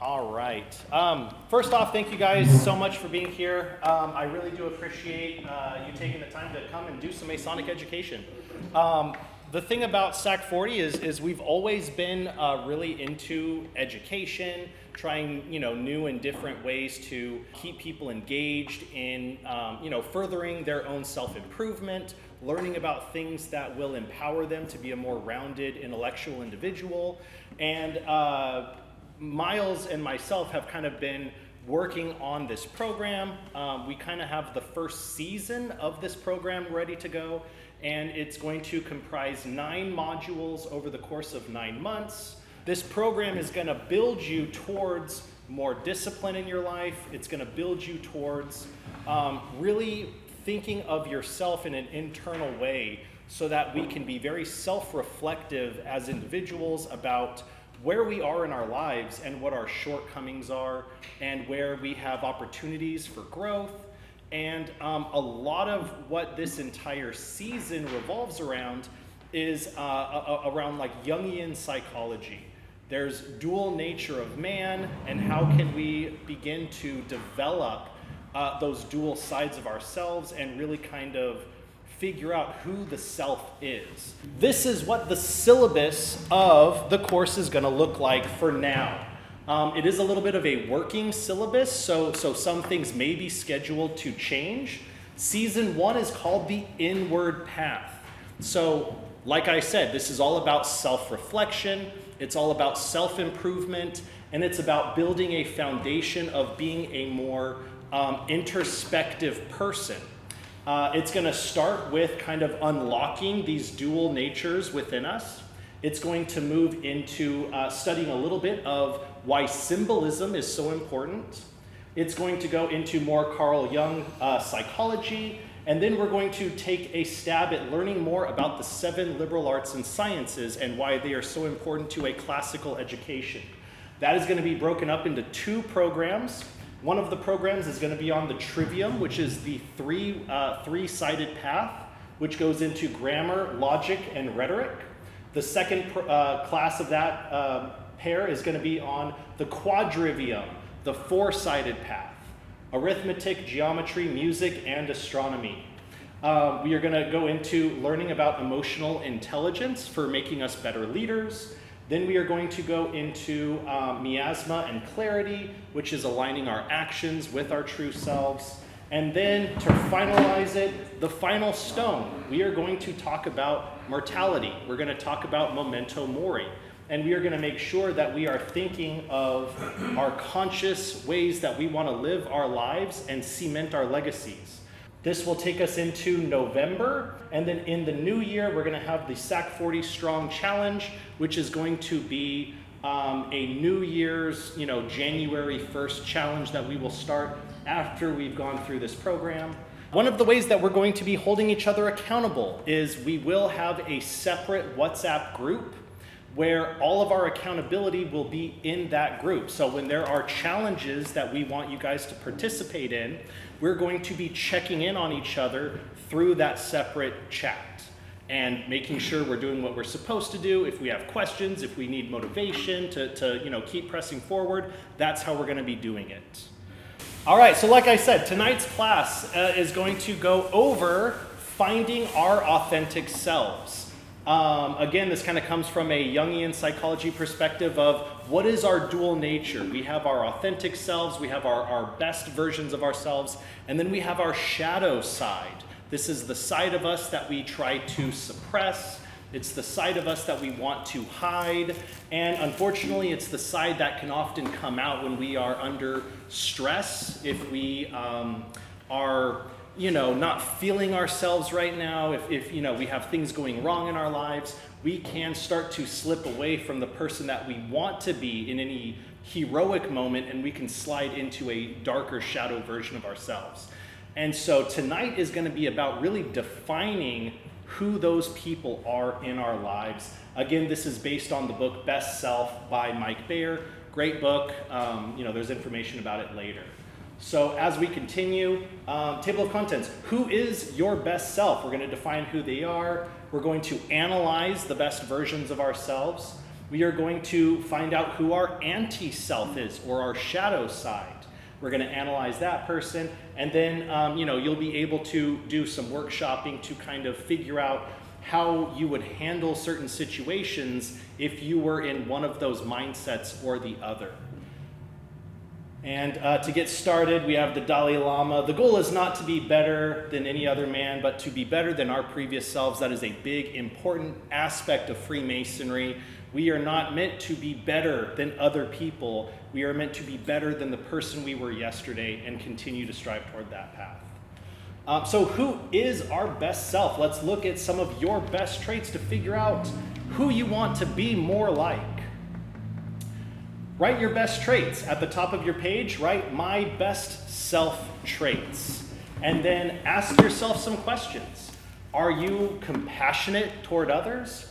All right. First off, thank you guys so much for being here. I really do appreciate you taking the time to come and do some Masonic education. The thing about SAC 40 is we've always been really into education, trying new and different ways to keep people engaged in furthering their own self-improvement, learning about things that will empower them to be a more rounded intellectual individual, and Miles and myself have kind of been working on this program. We kind of have the first season of this program ready to go, and it's going to comprise 9 modules over the course of 9 months. This program is going to build you towards more discipline in your life. It's going to build you towards really thinking of yourself in an internal way so that we can be very self-reflective as individuals about where we are in our lives and what our shortcomings are and where we have opportunities for growth. And a lot of what this entire season revolves around is around like Jungian psychology. There's dual nature of man, and how can we begin to develop those dual sides of ourselves and really kind of figure out who the self is. This is what the syllabus of the course is going to look like for now. It is a little bit of a working syllabus, so some things may be scheduled to change. Season 1 is called the Inward Path. So, like I said, this is all about self-reflection, it's all about self-improvement, and it's about building a foundation of being a more introspective person. It's going to start with kind of unlocking these dual natures within us. It's going to move into studying a little bit of why symbolism is so important. It's going to go into more Carl Jung psychology, and then we're going to take a stab at learning more about the 7 liberal arts and sciences and why they are so important to a classical education. That is going to be broken up into 2 programs. One of the programs is going to be on the trivium, which is the three-sided path, which goes into grammar, logic, and rhetoric. The second class of that pair is going to be on the quadrivium, the 4-sided path, arithmetic, geometry, music, and astronomy. We are going to go into learning about emotional intelligence for making us better leaders. Then we are going to go into miasma and clarity, which is aligning our actions with our true selves. And then to finalize it, the final stone, we are going to talk about mortality. We're going to talk about memento mori. And we are going to make sure that we are thinking of our conscious ways that we want to live our lives and cement our legacies. This will take us into November, and then in the new year, we're going to have the SAC 40 Strong Challenge, which is going to be a New Year's, January 1st challenge that we will start after we've gone through this program. One of the ways that we're going to be holding each other accountable is we will have a separate WhatsApp group where all of our accountability will be in that group. So when there are challenges that we want you guys to participate in, we're going to be checking in on each other through that separate chat and making sure we're doing what we're supposed to do. If we have questions, if we need motivation to keep pressing forward, that's how we're going to be doing it. All right, so like I said, tonight's class is going to go over finding our authentic selves. Again, this kind of comes from a Jungian psychology perspective of what is our dual nature. We have our authentic selves, we have our best versions of ourselves, and then we have our shadow side. This is the side of us that we try to suppress. It's the side of us that we want to hide. And unfortunately, it's the side that can often come out when we are under stress, if we are not feeling ourselves right now, if we have things going wrong in our lives, we can start to slip away from the person that we want to be in any heroic moment, and we can slide into a darker shadow version of ourselves. And so tonight is going to be about really defining who those people are in our lives. Again, this is based on the book Best Self by Mike Bayer. Great book. There's information about it later. So as we continue, table of contents. Who is your best self? We're going to define who they are. We're going to analyze the best versions of ourselves. We are going to find out who our anti-self is, or our shadow side. We're going to analyze that person, and then you'll be able to do some workshopping to kind of figure out how you would handle certain situations if you were in one of those mindsets or the other. And to get started, we have the Dalai Lama. The goal is not to be better than any other man, but to be better than our previous selves. That is a big, important aspect of Freemasonry. We are not meant to be better than other people. We are meant to be better than the person we were yesterday and continue to strive toward that path. So who is our best self? Let's look at some of your best traits to figure out who you want to be more like. Write your best traits. At the top of your page, write my best self traits. And then ask yourself some questions. Are you compassionate toward others?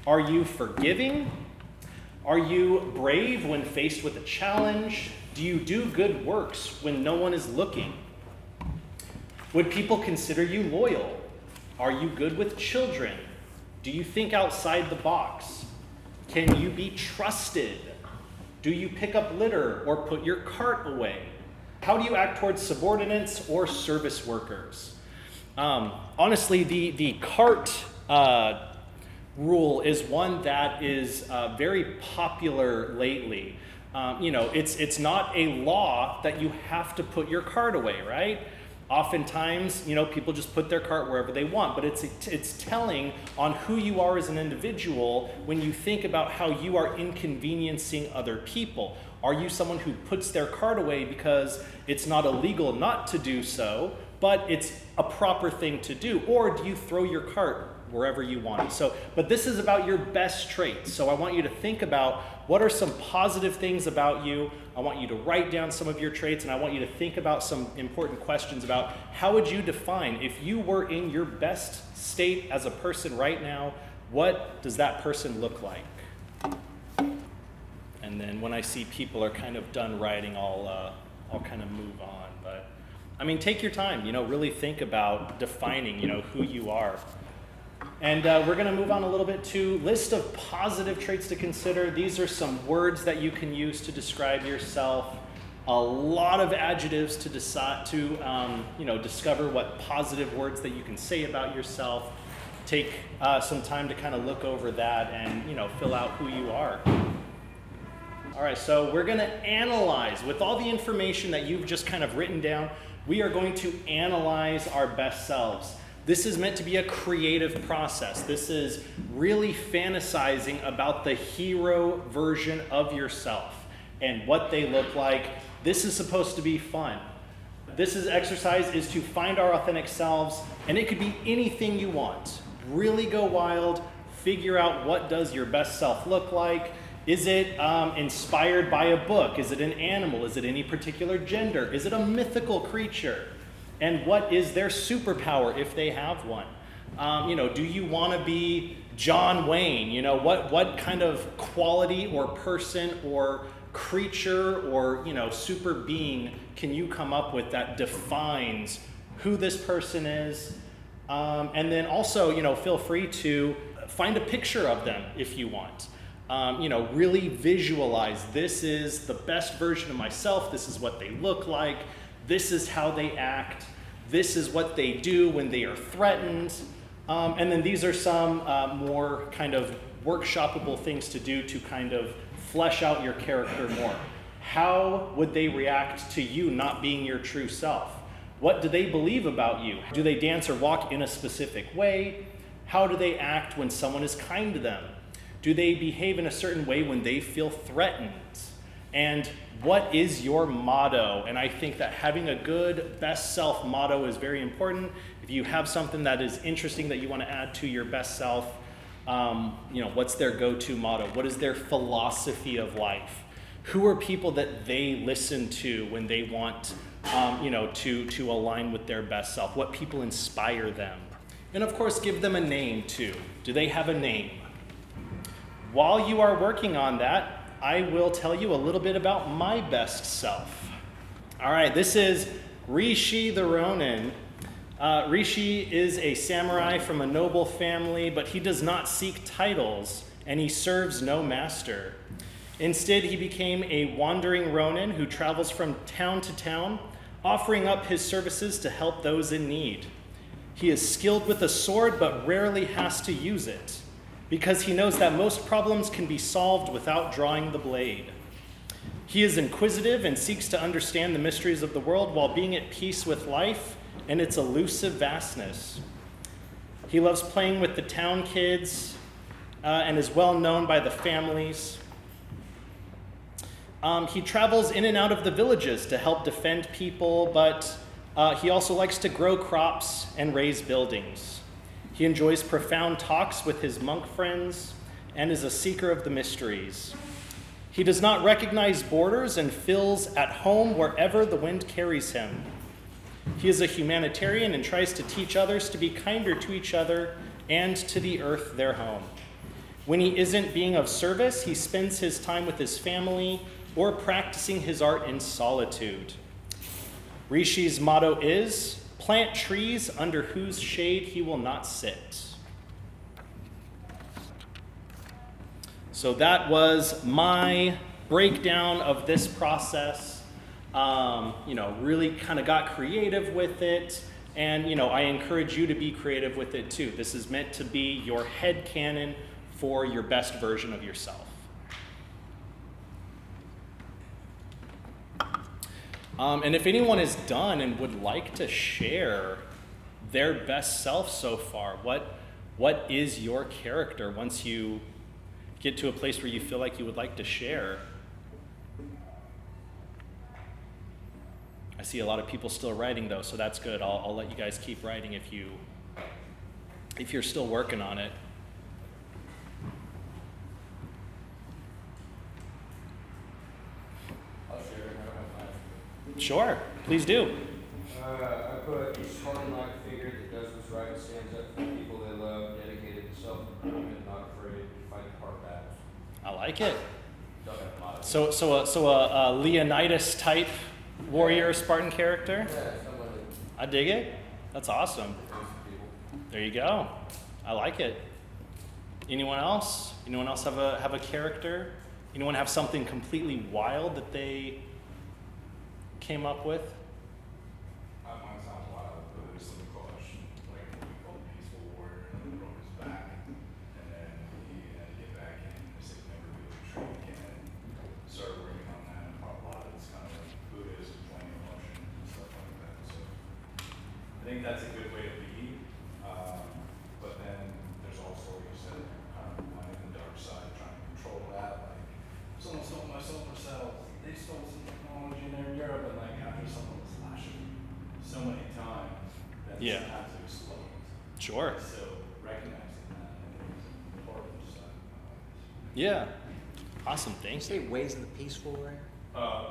Are you forgiving? Are you brave when faced with a challenge? Do you do good works when no one is looking? Would people consider you loyal? Are you good with children? Do you think outside the box? Can you be trusted? Do you pick up litter or put your cart away? How do you act towards subordinates or service workers? Honestly, the cart rule is one that is very popular lately. It's not a law that you have to put your cart away, right? Oftentimes, people just put their cart wherever they want, but it's telling on who you are as an individual when you think about how you are inconveniencing other people. Are you someone who puts their cart away because it's not illegal not to do so, but it's a proper thing to do? Or do you throw your cart wherever you want it? But this is about your best traits. So I want you to think about what are some positive things about you. I want you to write down some of your traits, and I want you to think about some important questions about how would you define, if you were in your best state as a person right now, what does that person look like? And then when I see people are kind of done writing, I'll kind of move on. But take your time, really think about defining, who you are. And we're going to move on a little bit to list of positive traits to consider. These are some words that you can use to describe yourself. A lot of adjectives to discover what positive words that you can say about yourself. Take some time to kind of look over that and fill out who you are. All right, so we're going to analyze with all the information that you've just kind of written down. We are going to analyze our best selves. This is meant to be a creative process. This is really fantasizing about the hero version of yourself and what they look like. This is supposed to be fun. Exercise is to find our authentic selves, and it could be anything you want. Really go wild, figure out what does your best self look like. Is it inspired by a book? Is it an animal? Is it any particular gender? Is it a mythical creature? And what is their superpower if they have one? Do you want to be John Wayne? What kind of quality or person or creature or super being can you come up with that defines who this person is? And then also, feel free to find a picture of them if you want. Really visualize, this is the best version of myself. This is what they look like. This is how they act. This is what they do when they are threatened. And then these are some more kind of workshoppable things to do to kind of flesh out your character more. How would they react to you not being your true self? What do they believe about you? Do they dance or walk in a specific way? How do they act when someone is kind to them? Do they behave in a certain way when they feel threatened? And what is your motto? And I think that having a good best self motto is very important. If you have something that is interesting that you want to add to your best self, what's their go-to motto? What is their philosophy of life? Who are people that they listen to when they want, to align with their best self? What people inspire them? And of course, give them a name too. Do they have a name? While you are working on that, I will tell you a little bit about my best self. All right, this is Rishi the Ronin. Rishi is a samurai from a noble family, but he does not seek titles and he serves no master. Instead, he became a wandering Ronin who travels from town to town, offering up his services to help those in need. He is skilled with a sword, but rarely has to use it, because he knows that most problems can be solved without drawing the blade. He is inquisitive and seeks to understand the mysteries of the world while being at peace with life and its elusive vastness. He loves playing with the town kids and is well known by the families. He travels in and out of the villages to help defend people, but he also likes to grow crops and raise buildings. He enjoys profound talks with his monk friends and is a seeker of the mysteries. He does not recognize borders and feels at home wherever the wind carries him. He is a humanitarian and tries to teach others to be kinder to each other and to the earth, their home. When he isn't being of service, he spends his time with his family or practicing his art in solitude. Rishi's motto is, "Plant trees under whose shade he will not sit." So that was my breakdown of this process. Really kind of got creative with it. And, I encourage you to be creative with it too. This is meant to be your headcanon for your best version of yourself. And if anyone is done and would like to share their best self so far, what is your character once you get to a place where you feel like you would like to share? I see a lot of people still writing though, so that's good. I'll let you guys keep writing if you're still working on it. I'll share it. I don't have time. Sure, please do. I put a strong-like figure that does what's right, stands up for the people they love, dedicated to self-improvement, not afraid to fight hard battles. I like it. Don't have a lot of So a Leonidas type warrior Spartan character. Yeah, someone that I dig it. That's awesome. knows people. There you go. I like it. Anyone else? Anyone else have a character? Anyone have something completely wild that they came up with? Mine sounds wild, but there's something called the peaceful warrior, and then broke his back, and then he had to get back in. It's like never really trained again. Started working on that, and a lot of it's kind of like Buddhism, playing emotion and stuff like that. So I think that's a good way to be. But then there's also, like you said, kind of playing the dark side, trying to control that. Like, someone stole my solar cells. They stole some technology in there in Europe, and like after someone was flashing so many times, that Yeah. it had to explode. Sure. So recognizing that, I think, is an important side. Yeah. Awesome. Did you Thanks. say Ways of the Peaceful Warrior?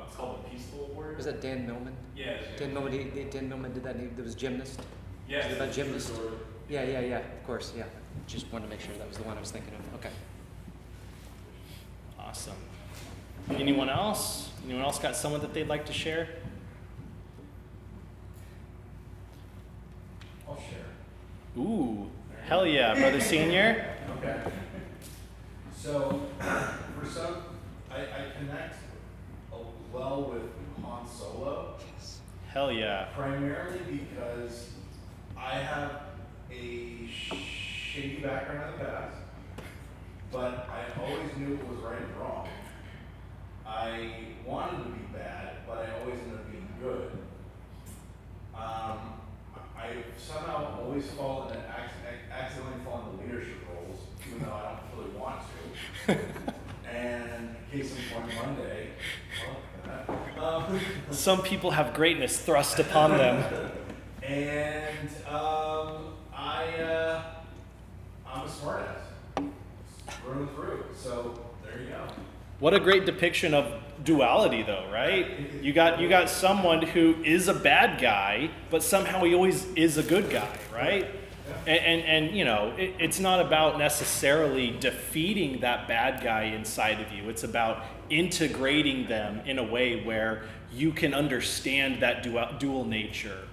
It's called the Peaceful Warrior. Was that Dan Millman? Yeah. Dan Millman did that. There was Gymnast. Yeah. Is it about gymnast? Sort of. Yeah, of course, yeah. Just wanted to make sure that was the one I was thinking of. Okay. Awesome. Anyone else? Anyone else got someone that they'd like to share? I'll share. Ooh, hell yeah, brother senior. Okay. So, for some, I connect well with Han Solo, Hell yeah. primarily because I have a shady background in the past, but I always knew what was right and wrong. I wanted to be bad, but I always ended up being good. I somehow always fall into accidentally fall into leadership roles, even though I don't really want to. And case in point, Monday. Some people have greatness thrust upon them. And I'm a smartass, through and through. So there you go. What a great depiction of duality, though, right? You got someone who is a bad guy, but somehow he always is a good guy, right? And it's not about necessarily defeating that bad guy inside of you. It's about integrating them in a way where you can understand that dual nature.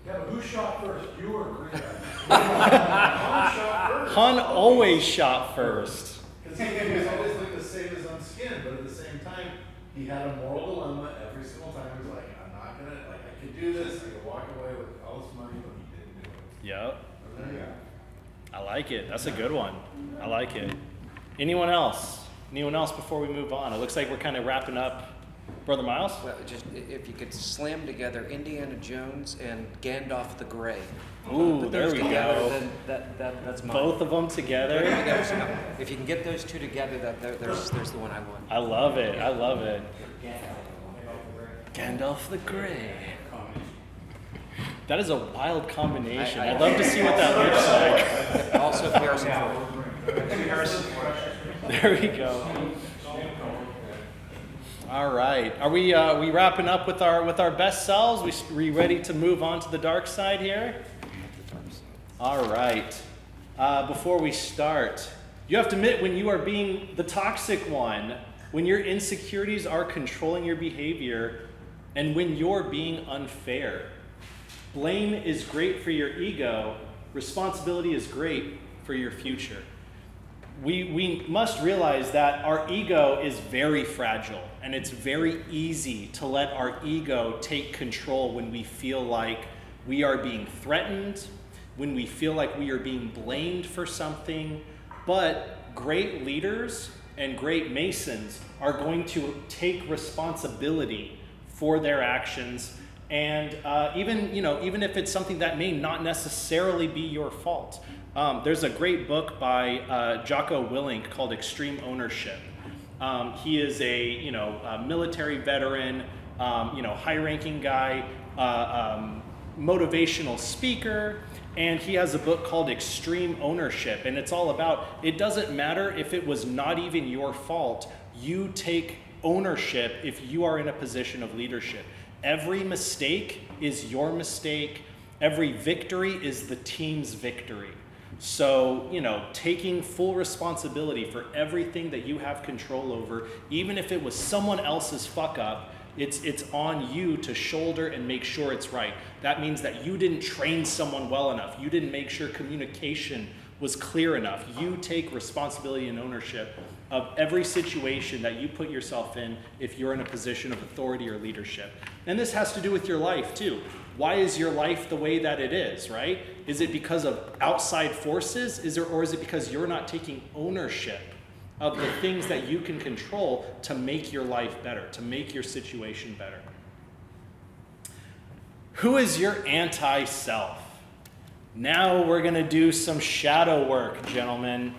Yeah, but who shot first, you or Green? Han shot first. Han always shot first. Because he was always looking to save his own skin, but at the same time, he had a moral dilemma every single time. He was like, I'm not gonna, like, I could do this, I could walk away with all this money, but he didn't do it. Yep. And then, I like it. That's a good one. I like it. Anyone else? Anyone else before we move on? It looks like we're kind of wrapping up. Brother Miles? Well, just if you could slam together Indiana Jones and Gandalf the Grey. Ooh, Put there those we together, go. then that's mine. Both of them Put together. them together, so no, if you can get those two together, there's the one I want. I love it. I love it. Gandalf the Grey. That is a wild combination. I'd love to see what that looks like. Also Harrison Ford. There we go. All right. Are we wrapping up with our best selves? We ready to move on to the dark side here? All right. Before we start, you have to admit when you are being the toxic one, when your insecurities are controlling your behavior, and when you're being unfair. Blame is great for your ego. Responsibility is great for your future. We must realize that our ego is very fragile, and it's very easy to let our ego take control when we feel like we are being threatened, when we feel like we are being blamed for something. But great leaders and great Masons are going to take responsibility for their actions, and even if it's something that may not necessarily be your fault. There's a great book by Jocko Willink called Extreme Ownership. He is a military veteran, high-ranking guy, motivational speaker, and he has a book called Extreme Ownership, and it's all about, it doesn't matter if it was not even your fault, you take ownership if you are in a position of leadership. Every mistake is your mistake. Every victory is the team's victory. So, taking full responsibility for everything that you have control over, even if it was someone else's fuck up, it's on you to shoulder and make sure it's right. That means that you didn't train someone well enough. You didn't make sure communication was clear enough. You take responsibility and ownership of every situation that you put yourself in if you're in a position of authority or leadership. And this has to do with your life too. Why is your life the way that it is, right? Is it because of outside forces? Or is it because you're not taking ownership of the things that you can control to make your life better, to make your situation better? Who is your anti-self? Now we're going to do some shadow work, gentlemen.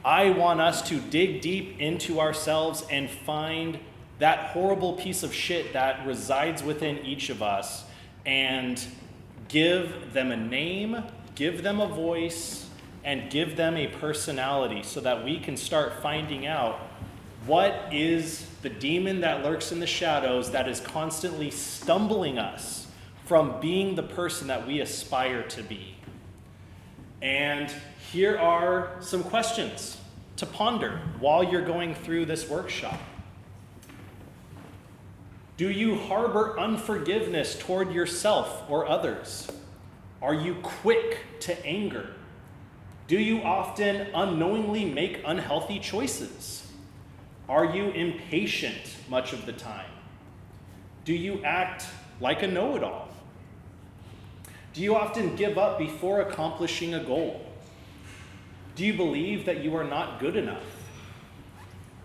I want us to dig deep into ourselves and find that horrible piece of shit that resides within each of us and give them a name, give them a voice, and give them a personality so that we can start finding out what is the demon that lurks in the shadows that is constantly stumbling us from being the person that we aspire to be. And here are some questions to ponder while you're going through this workshop. Do you harbor unforgiveness toward yourself or others? Are you quick to anger? Do you often unknowingly make unhealthy choices? Are you impatient much of the time? Do you act like a know-it-all? Do you often give up before accomplishing a goal? Do you believe that you are not good enough?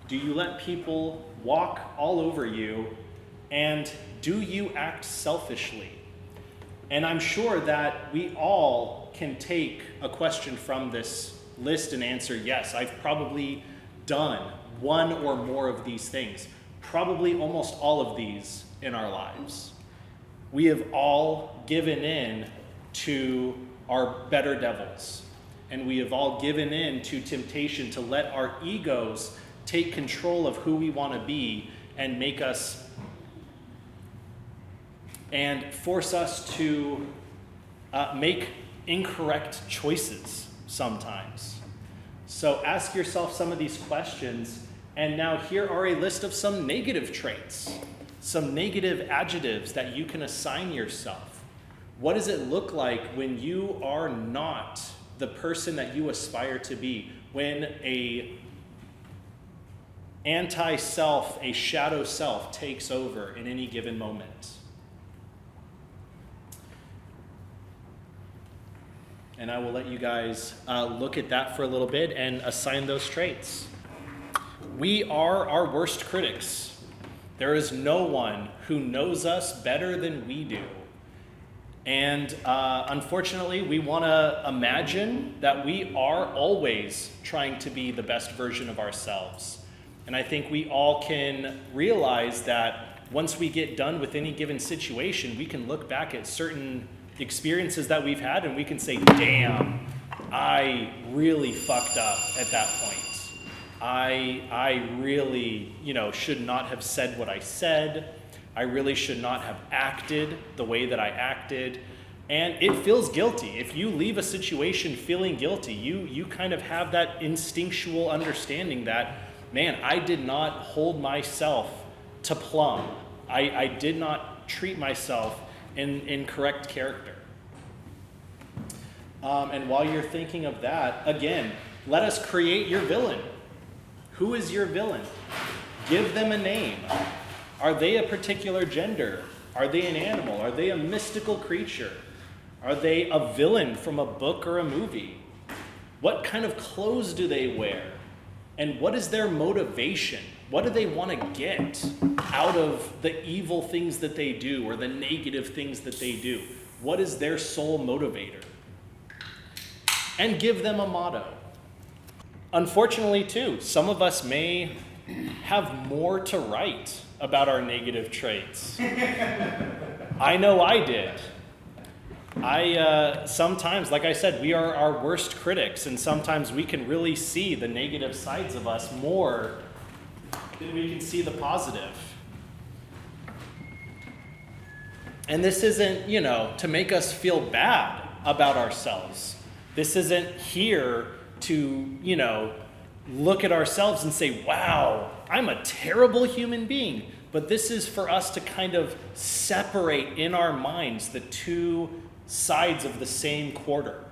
Do you let people walk all over you? And do you act selfishly? And I'm sure that we all can take a question from this list and answer, yes, I've probably done one or more of these things, probably almost all of these in our lives. We have all given in to our better devils, and we have all given in to temptation to let our egos take control of who we want to be and make us and force us to make incorrect choices sometimes. So ask yourself some of these questions, and now here are a list of some negative traits, some negative adjectives that you can assign yourself. What does it look like when you are not the person that you aspire to be? When a anti-self, a shadow self takes over in any given moment? And I will let you guys look at that for a little bit and assign those traits. We are our worst critics. There is no one who knows us better than we do. And unfortunately, we want to imagine that we are always trying to be the best version of ourselves. And I think we all can realize that once we get done with any given situation, we can look back at certain experiences that we've had and we can say, damn, I really fucked up at that point. I really, should not have said what I said. I really should not have acted the way that I acted. And it feels guilty. If you leave a situation feeling guilty, you kind of have that instinctual understanding that, man, I did not hold myself to plumb. I did not treat myself in correct character. And while you're thinking of that, again, let us create your villain. Who is your villain? Give them a name. Are they a particular gender? Are they an animal? Are they a mystical creature? Are they a villain from a book or a movie? What kind of clothes do they wear? And what is their motivation? What do they want to get out of the evil things that they do or the negative things that they do? What is their sole motivator? And give them a motto. Unfortunately, too, some of us may have more to write about our negative traits. I know I did. Sometimes, like I said, we are our worst critics, and sometimes we can really see the negative sides of us more than we can see the positive. And this isn't, to make us feel bad about ourselves. This isn't here to, look at ourselves and say, wow, I'm a terrible human being. But this is for us to kind of separate in our minds the two sides of the same quarter.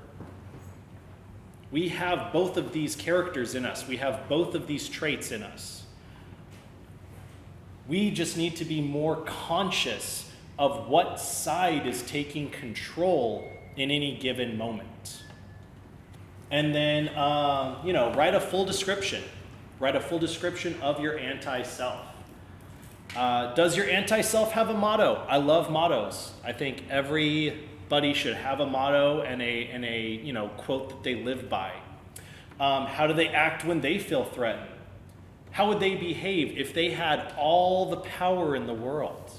We have both of these characters in us. We have both of these traits in us. We just need to be more conscious of what side is taking control in any given moment. And then, write a full description. Write a full description of your anti-self. Does your anti-self have a motto? I love mottos. I think everybody should have a motto and a quote that they live by. How do they act when they feel threatened? How would they behave if they had all the power in the world?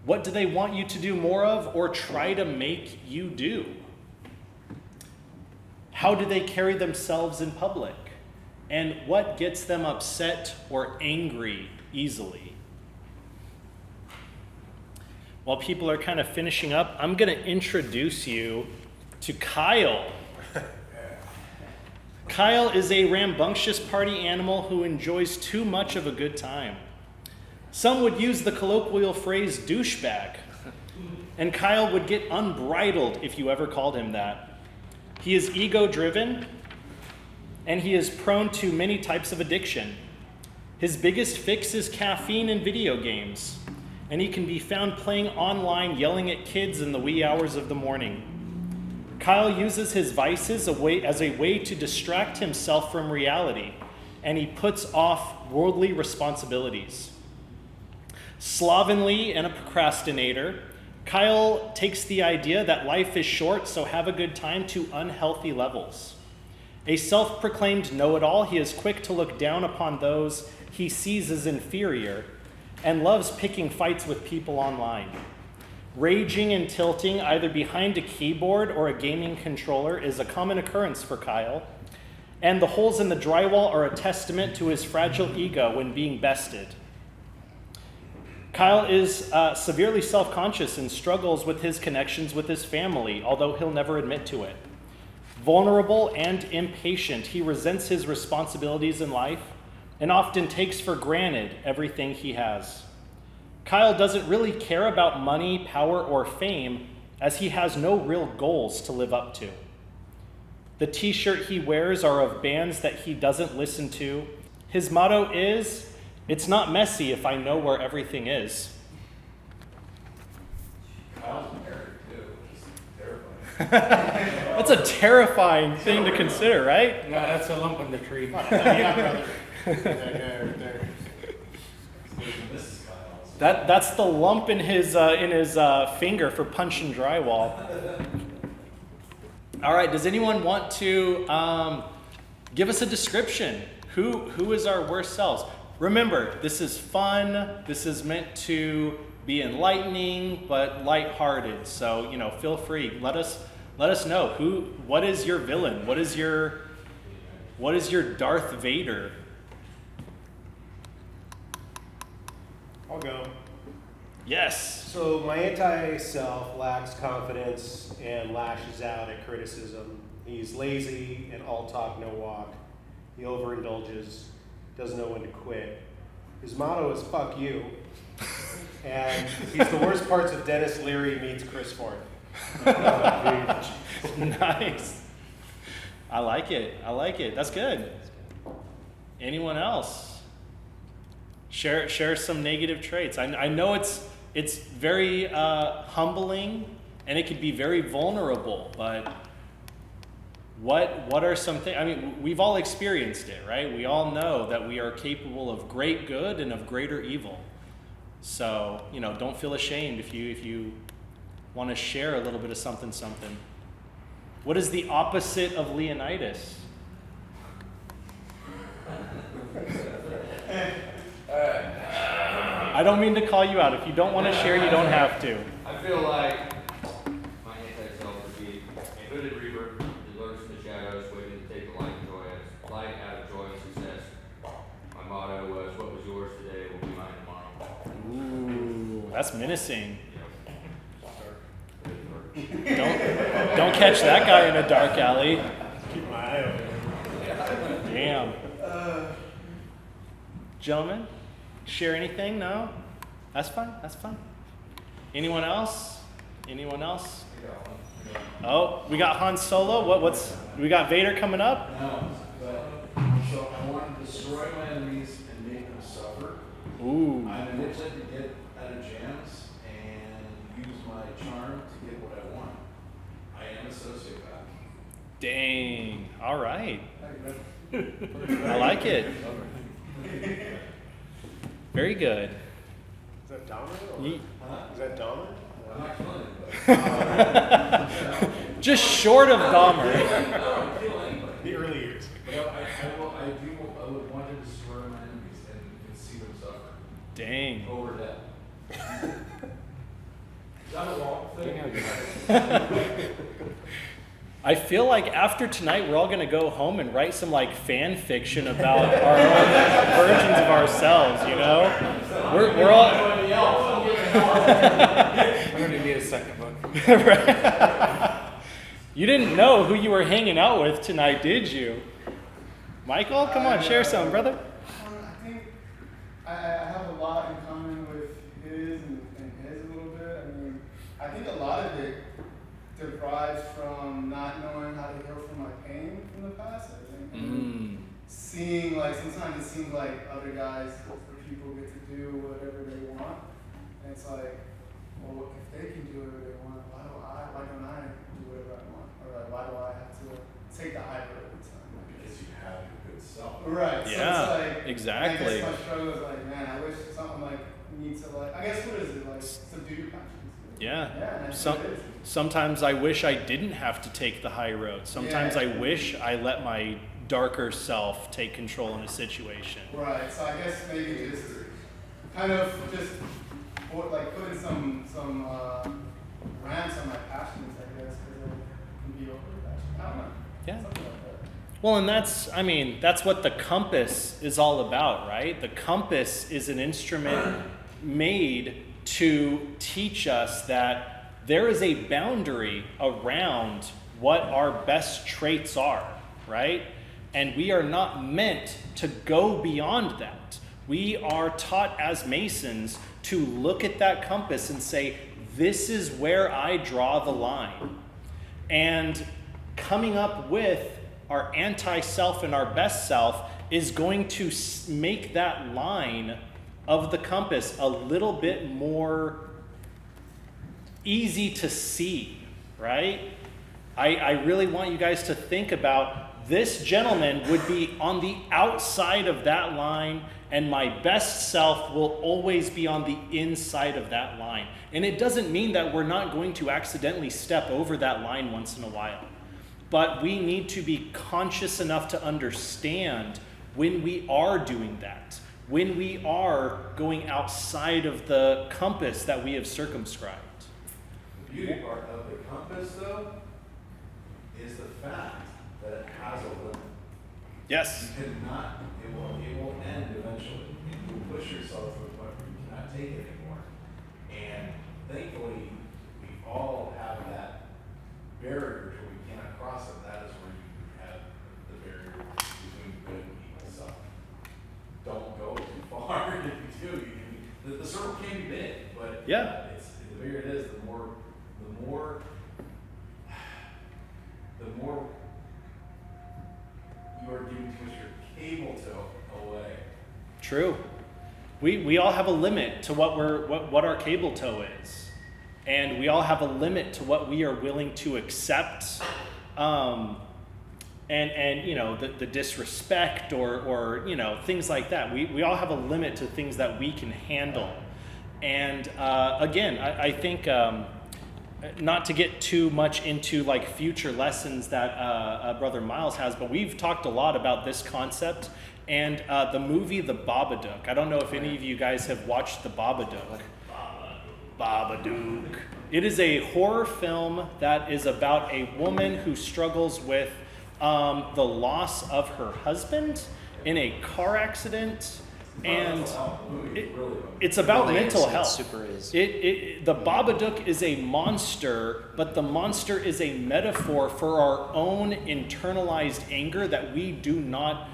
What do they want you to do more of or try to make you do? How do they carry themselves in public? And what gets them upset or angry easily? While people are kind of finishing up, I'm going to introduce you to Kyle. Kyle is a rambunctious party animal who enjoys too much of a good time. Some would use the colloquial phrase douchebag, and Kyle would get unbridled if you ever called him that. He is ego-driven, and he is prone to many types of addiction. His biggest fix is caffeine and video games, and he can be found playing online, yelling at kids in the wee hours of the morning. Kyle uses his vices as a way to distract himself from reality, and he puts off worldly responsibilities. Slovenly and a procrastinator, Kyle takes the idea that life is short, so have a good time to unhealthy levels. A self-proclaimed know-it-all, he is quick to look down upon those he sees as inferior and loves picking fights with people online. Raging and tilting either behind a keyboard or a gaming controller is a common occurrence for Kyle, and the holes in the drywall are a testament to his fragile ego when being bested. Kyle is severely self-conscious and struggles with his connections with his family, although he'll never admit to it. Vulnerable and impatient, he resents his responsibilities in life and often takes for granted everything he has. Kyle doesn't really care about money, power, or fame, as he has no real goals to live up to. The t-shirt he wears are of bands that he doesn't listen to. His motto is, "It's not messy if I know where everything is." Kyle's married too, which is terrifying. That's a terrifying thing to consider, right? No, that's a lump in the tree. Yeah, brother. That guy right there. Mrs. Kyle's. That's the lump in his finger for punching drywall. All right, does anyone want to give us a description? Who is our worst selves? Remember, this is fun. This is meant to be enlightening, but lighthearted. So, feel free. Let us know what is your villain? What is your Darth Vader? I'll go. Yes. So my anti-self lacks confidence and lashes out at criticism. He's lazy and all talk, no walk. He overindulges, doesn't know when to quit. His motto is "fuck you," and he's the worst parts of Dennis Leary meets Chris Ford. Nice. I like it. That's good. Anyone else? Share some negative traits. I know it's very humbling and it could be very vulnerable, but what are some things? I mean, we've all experienced it, right? We all know that we are capable of great good and of greater evil. So, don't feel ashamed if you want to share a little bit of something. What is the opposite of Leonidas? I don't mean to call you out. If you don't want to share, you don't have to. I feel like my anti-self would be a hooded reaver that lurks in the shadows, waiting to take the light out of joy and success. My motto was, "What was yours today will be mine tomorrow." Ooh, that's menacing. Don't catch that guy in a dark alley. Keep my eye open. Damn. Gentlemen, share anything? No? That's fine. Anyone else? Oh, we got Han Solo. We got Vader coming up? No, but so I want to destroy my enemies and make them suffer. Ooh. I'm an itch to get out of jams and use my charm to get what I want. I am a sociopath. Dang. All right. I like it. Very good. Is that dominant? Or, Ye- is that dominant? I'm not killing anybody. Just short of Dahmer. I don't kill anybody. The early years. But I would want to destroy my enemies and see them suffer. Dang. Over death. Is that a wrong thing? I feel like after tonight, we're all going to go home and write some fan fiction about our own versions of ourselves, We're all... I'm going to need a second book. Right. You didn't know who you were hanging out with tonight, did you? Michael, come on, share some, brother. I think I have a lot in common with his and his a little bit. I mean, I think a lot of it derives from not knowing how to heal from my pain from the past. I think. And seeing sometimes it seems like other guys or people get to do whatever they want, and it's like, well, if they can do whatever they want, why don't I do whatever I want? Or why do I have to take the high road every time? Because you have your good self. Right. Yeah, So it's exactly. I guess my struggle is man, I wish something needs to I guess what is it subdue your conscience? Yeah. Yeah. And Sometimes I wish I didn't have to take the high road. Sometimes Yeah. I wish I let my darker self take control in a situation. Right. So I guess maybe just kind of putting some rants on my passions, I guess, because I can be over passionate. I don't know. Yeah. Something like that. Well, and that's what the compass is all about, right? The compass is an instrument made to teach us that there is a boundary around what our best traits are, right? And we are not meant to go beyond that. We are taught as Masons to look at that compass and say, this is where I draw the line. And coming up with our anti-self and our best self is going to make that line of the compass a little bit more easy to see, right? I really want you guys to think about this gentleman would be on the outside of that line, and my best self will always be on the inside of that line. And it doesn't mean that we're not going to accidentally step over that line once in a while. But we need to be conscious enough to understand when we are doing that, when we are going outside of the compass that we have circumscribed. The beauty part of the compass, though, is the fact that it has a limit. Yes. You cannot, it will end eventually. You will push yourself to a point where you cannot take it anymore. And thankfully, we all have that barrier where we cannot cross it. That is where you have the barrier between good and evil. So don't go too far. If you do, the circle can be big, but Yeah. the bigger it is, the more you are giving too much your cable toe away. True. We all have a limit to what our cable toe is. And we all have a limit to what we are willing to accept. And you know, the disrespect or you know, things like that. We all have a limit to things that we can handle. And again, I think not to get too much into like future lessons that Brother Miles has, but we've talked a lot about this concept and the movie The Babadook. I don't know if any of you guys have watched The Babadook. Babadook. It is a horror film that is about a woman who struggles with the loss of her husband in a car accident. And it's about Really mental is. It health. super is. The Babadook is a monster, but the monster is a metaphor for our own internalized anger that we do not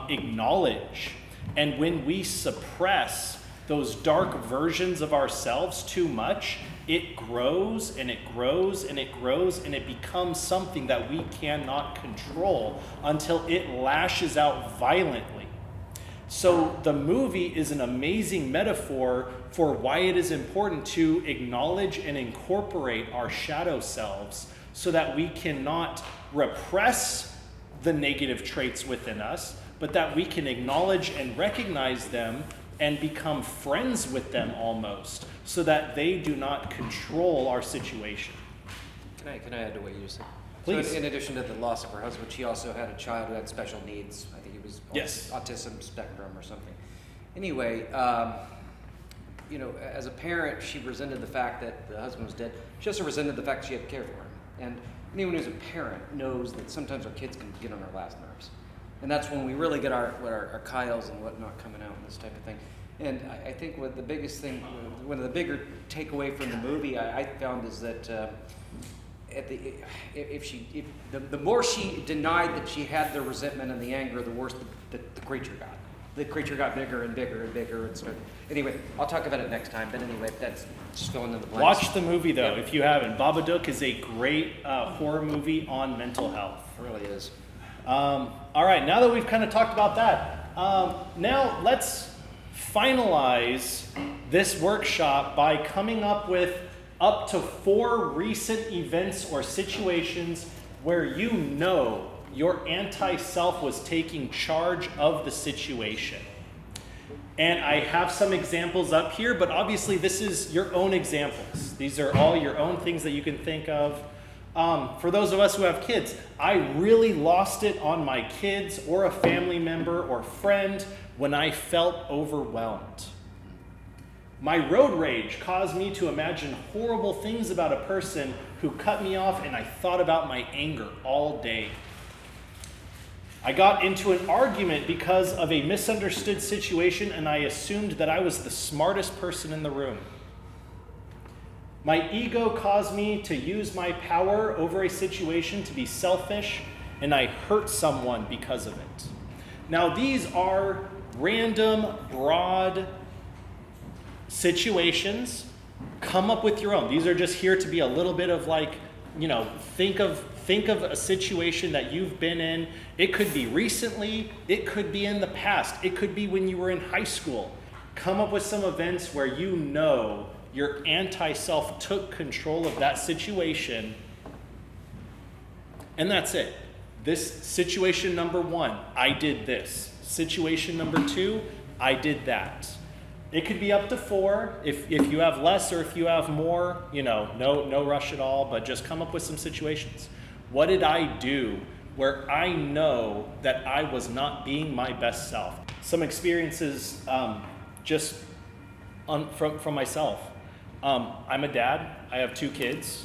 acknowledge. And when we suppress those dark versions of ourselves too much, it grows and it grows and it grows and it becomes something that we cannot control until it lashes out violently. So the movie is an amazing metaphor for why it is important to acknowledge and incorporate our shadow selves so that we cannot repress the negative traits within us, but that we can acknowledge and recognize them and become friends with them almost so that they do not control our situation. Can I add to what you just said? Please. So in addition to the loss of her husband, she also had a child who had special needs. I think it was Yes. autism spectrum or something. Anyway, you know, as a parent, she resented the fact that the husband was dead. She also resented the fact that she had to care for him. And anyone who's a parent knows that sometimes our kids can get on our last nerves. And that's when we really get our Kyles and whatnot coming out and this type of thing. And I think what the biggest thing, one of the bigger takeaway from the movie I found is that the more she denied that she had the resentment and the anger, the worse the creature got. The creature got bigger and bigger and bigger and started. Anyway, I'll talk about it next time. But anyway, that's just filling in the blanks. Watch the movie though, Yeah. if you haven't. Babadook is a great horror movie on mental health. It really is. All right, now that we've kind of talked about that, now let's finalize this workshop by coming up with up to 4 recent events or situations where you know your anti-self was taking charge of the situation. And I have some examples up here, but obviously this is your own examples. These are all your own things that you can think of. For those of us who have kids, I really lost it on my kids or a family member or friend when I felt overwhelmed. My road rage caused me to imagine horrible things about a person who cut me off, and I thought about my anger all day. I got into an argument because of a misunderstood situation, and I assumed that I was the smartest person in the room. My ego caused me to use my power over a situation to be selfish and I hurt someone because of it. Now, these are random, broad situations. Come up with your own. These are just here to be a little bit of like, think of a situation that you've been in. It could be recently, it could be in the past, it could be when you were in high school. Come up with some events where your anti-self took control of that situation, and that's it. This situation number 1, I did this. Situation number 2, I did that. It could be up to 4 if you have less, or if you have more, no rush at all, but just come up with some situations. What did I do where I know that I was not being my best self? Some experiences from myself. I'm a dad. I have 2 kids.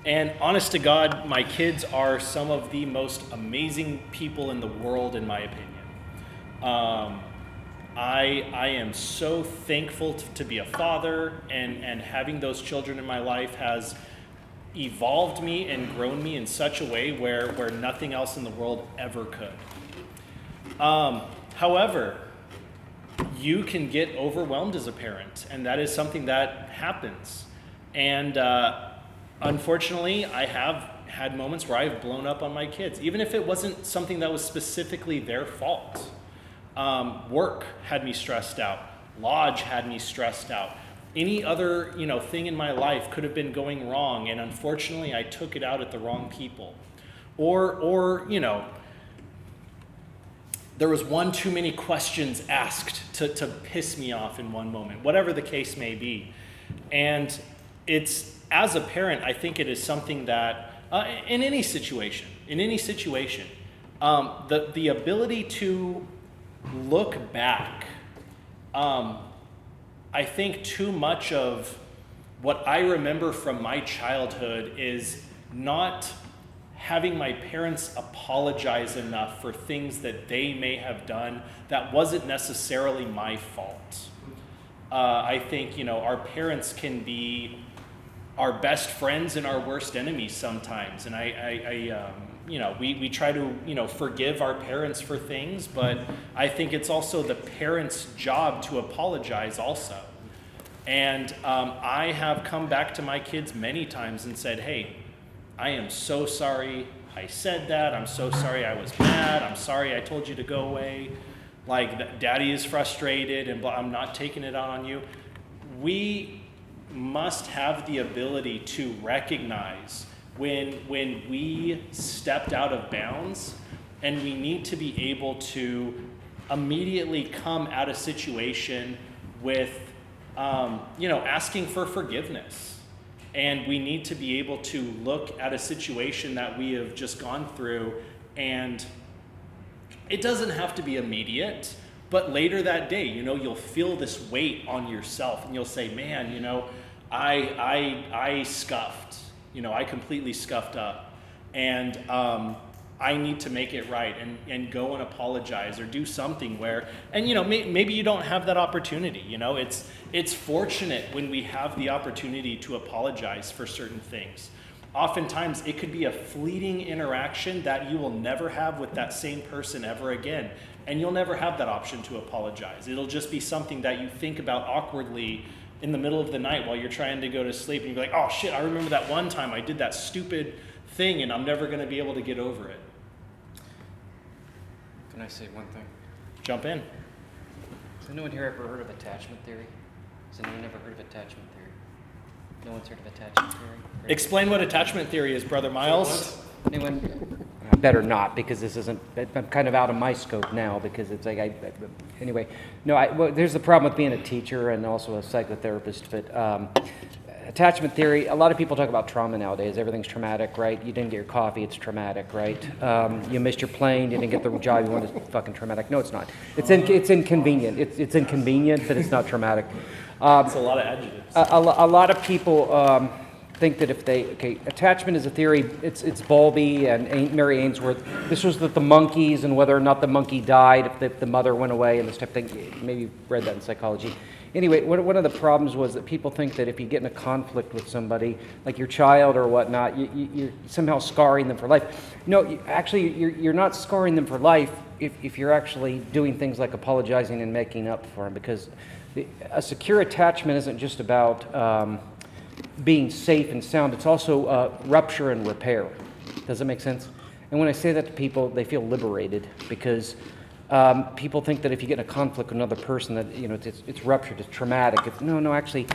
And honest to God, my kids are some of the most amazing people in the world, in my opinion. I am so thankful to be a father, and having those children in my life has evolved me and grown me in such a way where nothing else in the world ever could. However, you can get overwhelmed as a parent, and that is something that happens. And unfortunately, I have had moments where I've blown up on my kids, even if it wasn't something that was specifically their fault. Work had me stressed out. Lodge had me stressed out. Any other, thing in my life could have been going wrong, and unfortunately, I took it out at the wrong people. Or there was one too many questions asked to piss me off in one moment, whatever the case may be. And it's, as a parent, I think it is something that, in any situation, the ability to look back, I think too much of what I remember from my childhood is not having my parents apologize enough for things that they may have done that wasn't necessarily my fault. I think, our parents can be our best friends and our worst enemies sometimes. And we try to, forgive our parents for things, but I think it's also the parents' job to apologize also. And I have come back to my kids many times and said, hey, I am so sorry I said that. I'm so sorry I was mad. I'm sorry I told you to go away. Like, Daddy is frustrated, and I'm not taking it out on you. We must have the ability to recognize when we stepped out of bounds, and we need to be able to immediately come at a situation with, asking for forgiveness. And we need to be able to look at a situation that we have just gone through, and it doesn't have to be immediate, but later that day, you'll feel this weight on yourself, and you'll say, man, I scuffed. I completely scuffed up, and I need to make it right, and go and apologize or do something where, and maybe you don't have that opportunity. It's fortunate when we have the opportunity to apologize for certain things. Oftentimes it could be a fleeting interaction that you will never have with that same person ever again, and you'll never have that option to apologize. It'll just be something that you think about awkwardly in the middle of the night while you're trying to go to sleep, and you'll be like, oh shit, I remember that one time I did that stupid thing, and I'm never going to be able to get over it. Can I say one thing? Jump in. Has anyone here ever heard of attachment theory? Has anyone ever heard of attachment theory? No one's heard of attachment theory? Great. Explain what attachment theory is, Brother Miles. Anyone? Better not, because this isn't, I'm kind of out of my scope now, because it's like, anyway. No, there's the problem with being a teacher and also a psychotherapist, but attachment theory, a lot of people talk about trauma nowadays. Everything's traumatic, right? You didn't get your coffee, it's traumatic, right? You missed your plane, you didn't get the job you wanted, it's fucking traumatic. No, it's not. It's inconvenient. It's inconvenient, but it's not traumatic. It's a lot of adjectives. A lot of people think that attachment is a theory. It's Bowlby and Mary Ainsworth. This was the monkeys and whether or not the monkey died if the mother went away and this type of thing. Maybe you've read that in psychology. Anyway, one of the problems was that people think that if you get in a conflict with somebody, like your child or whatnot, you're somehow scarring them for life. No, actually, you're not scarring them for life if you're actually doing things like apologizing and making up for them, because a secure attachment isn't just about being safe and sound. It's also rupture and repair. Does that make sense? And when I say that to people, they feel liberated, because people think that if you get in a conflict with another person, that it's ruptured, it's traumatic. No, actually,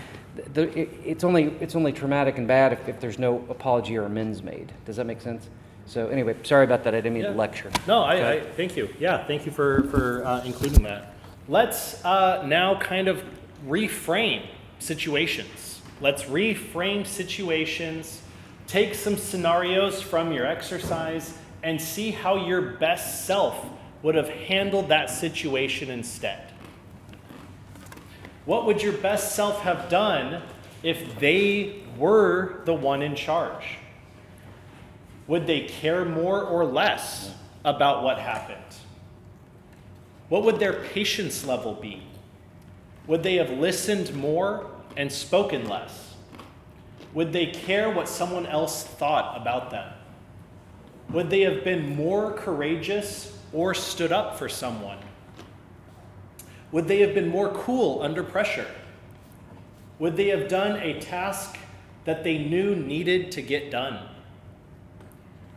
it's only traumatic and bad if there's no apology or amends made. Does that make sense? So anyway, sorry about that. I didn't mean to lecture. No, I thank you. Yeah, thank you for including that. Let's now kind of reframe situations. Let's reframe situations. Take some scenarios from your exercise and see how your best self would have handled that situation instead. What would your best self have done if they were the one in charge? Would they care more or less about what happened? What would their patience level be? Would they have listened more and spoken less? Would they care what someone else thought about them? Would they have been more courageous or stood up for someone? Would they have been more cool under pressure? Would they have done a task that they knew needed to get done?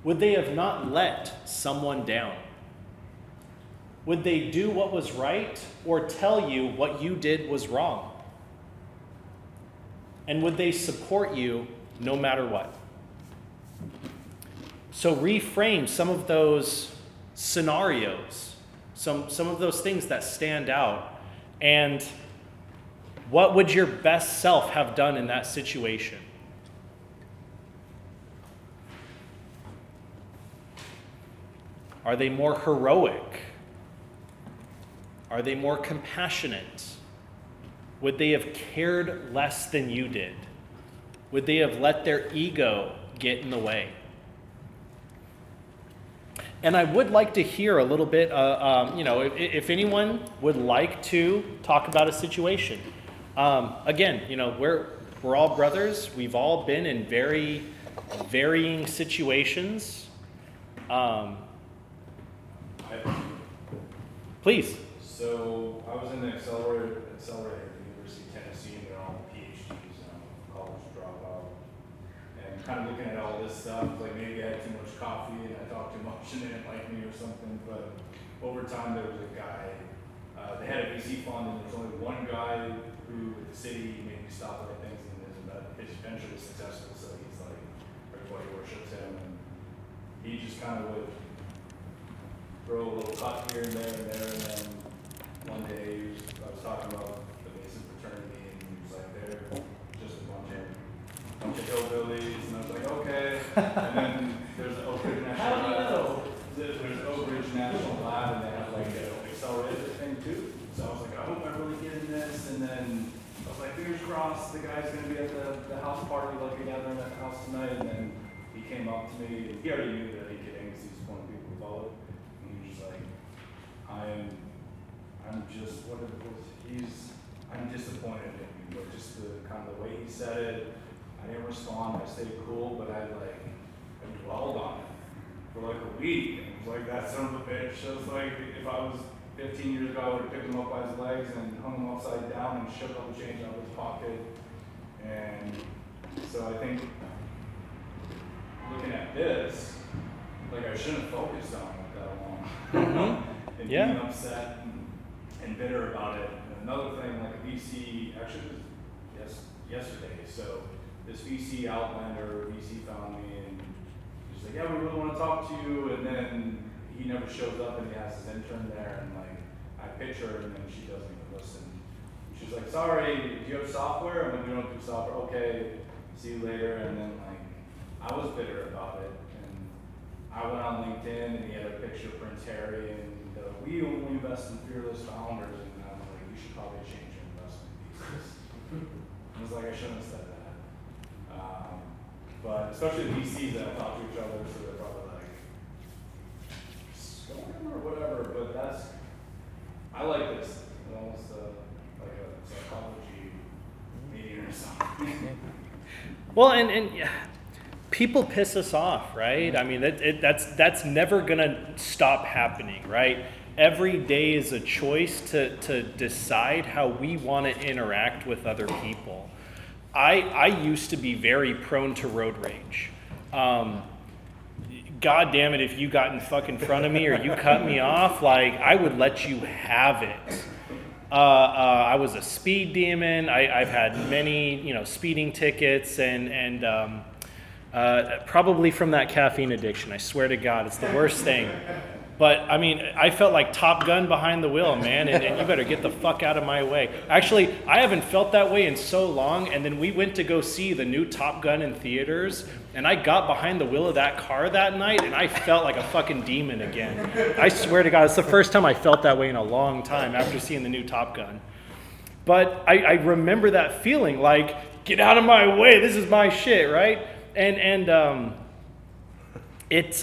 Would they have not let someone down? Would they do what was right or tell you what you did was wrong? And would they support you no matter what? So reframe some of those scenarios, some of those things that stand out, and what would your best self have done in that situation? Are they more heroic? Are they more compassionate? Would they have cared less than you did? Would they have let their ego get in the way? And I would like to hear a little bit, if anyone would like to talk about a situation. Again, we're all brothers. We've all been in very varying situations. Please. So I was in the accelerator at the University of Tennessee, and they're all PhDs, college dropout, and kind of looking at all this stuff, like maybe I had too much coffee and I talked too much and they didn't like me or something. But over time, there was a guy. They had a VC fund, and there was only one guy who, with the city, made me stop like things, and his venture was successful. So he's like, everybody worships him, and he just kind of would throw a little cut here and there, and then one day I was talking about the basic fraternity, and he was like, they're just a bunch of hillbillies, and I was like, okay. And then there's an Oak Ridge National Lab. There's an Oak Ridge National Lab, and they have like an accelerator thing too. So I was like, I hope I really get in this. And then I was like, fingers crossed, the guy's gonna be at the house party, like we're gathering at the house tonight. And then he came up to me, and he already knew that he could, because he's one of the people who followed. And he was just like, I'm disappointed in you, but just the kind of the way he said it, I didn't respond, I stayed cool, but I dwelled on it for like a week, and it was like, that son of a bitch. So it's like, if I was 15 years ago, I would have picked him up by his legs and hung him upside down and shook all the change out of his pocket. And so I think, looking at this, like I shouldn't have focused on it that long. And being upset and bitter about it. And another thing, like a VC, actually it was yesterday, so this VC outlander, VC found me, and he's like, yeah, we really want to talk to you, and then he never shows up, and he has his intern there, and like, I pitch her, and then she doesn't even listen. She's like, sorry, do you have software? I'm like, we don't do software. Okay, see you later. And then like, I was bitter about it, and I went on LinkedIn, and he had a picture of Prince Harry, and we only invest in fearless founders, and I was like, you should probably change your investment thesis. I was like, I shouldn't have said that. But especially the VCs that talk to each other, so they're probably like, scam or whatever. But I like this. Almost like a psychology Well, and yeah, people piss us off, right? I mean, that's never gonna stop happening, right? Every day is a choice to decide how we want to interact with other people. I used to be very prone to road rage. God damn it, if you got in fucking front of me or you cut me off, like, I would let you have it. I was a speed demon. I've had many, speeding tickets and probably from that caffeine addiction. I swear to God, it's the worst thing. But I mean, I felt like Top Gun behind the wheel, man, and you better get the fuck out of my way. Actually, I haven't felt that way in so long, and then we went to go see the new Top Gun in theaters, and I got behind the wheel of that car that night, and I felt like a fucking demon again. I swear to God, it's the first time I felt that way in a long time after seeing the new Top Gun. But I remember that feeling like, get out of my way, this is my shit, right? And it's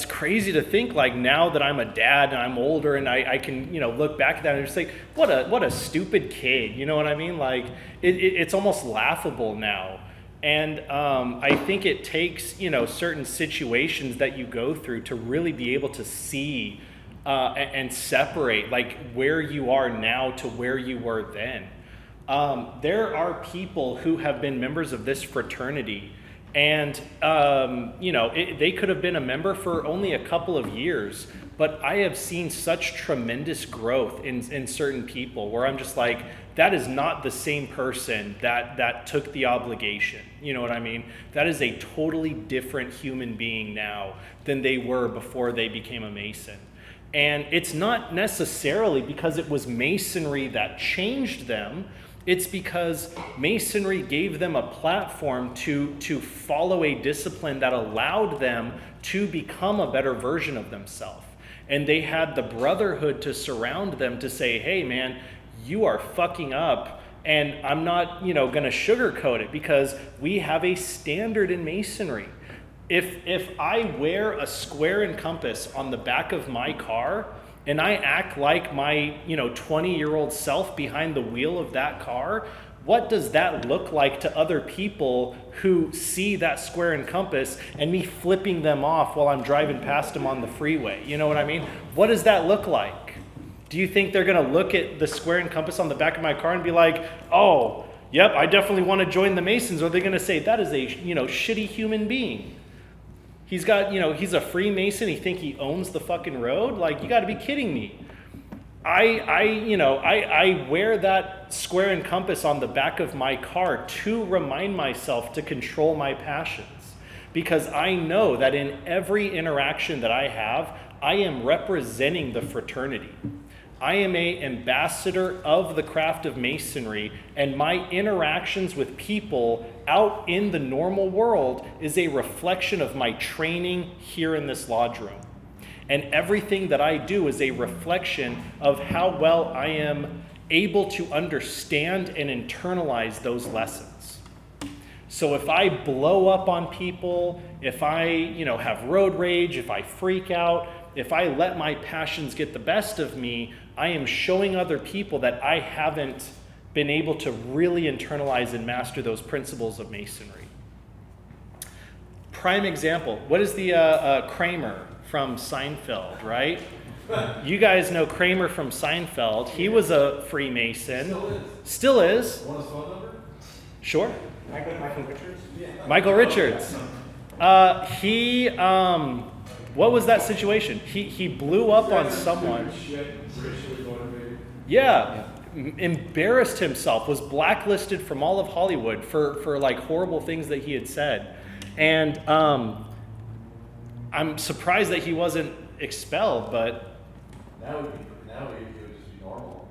crazy to think, like, now that I'm a dad and I'm older and I can look back at that and just think, what a stupid kid, you know what I mean? Like it's almost laughable now. And I think it takes certain situations that you go through to really be able to see and separate like where you are now to where you were then. There are people who have been members of this fraternity. And, they could have been a member for only a couple of years, but I have seen such tremendous growth in certain people where I'm just like, that is not the same person that took the obligation. You know what I mean? That is a totally different human being now than they were before they became a Mason. And it's not necessarily because it was Masonry that changed them. It's because Masonry gave them a platform to follow a discipline that allowed them to become a better version of themselves. And they had the brotherhood to surround them to say, hey man, you are fucking up, and I'm not going to sugarcoat it because we have a standard in Masonry. If I wear a square and compass on the back of my car, and I act like my 20-year-old self behind the wheel of that car, what does that look like to other people who see that square and compass and me flipping them off while I'm driving past them on the freeway? You know what I mean? What does that look like? Do you think they're going to look at the square and compass on the back of my car and be like, oh, yep, I definitely want to join the Masons? Or are they going to say, that is a shitty human being? He's got, he's a Freemason. He think he owns the fucking road. Like, you got to be kidding me. I wear that square and compass on the back of my car to remind myself to control my passions, because I know that in every interaction that I have, I am representing the fraternity. I am an ambassador of the craft of Masonry, and my interactions with people out in the normal world is a reflection of my training here in this lodge room. And everything that I do is a reflection of how well I am able to understand and internalize those lessons. So if I blow up on people, if I, have road rage, if I freak out, if I let my passions get the best of me, I am showing other people that I haven't been able to really internalize and master those principles of Masonry. Prime example, what is the Kramer from Seinfeld, right? You guys know Kramer from Seinfeld. He was a Freemason. Still is. Want his phone number? Sure. Michael Richards? Yeah. Michael Richards. What was that situation? He blew up on someone. Yeah, embarrassed himself, was blacklisted from all of Hollywood for like horrible things that he had said. And I'm surprised that he wasn't expelled, but Now it would just be normal.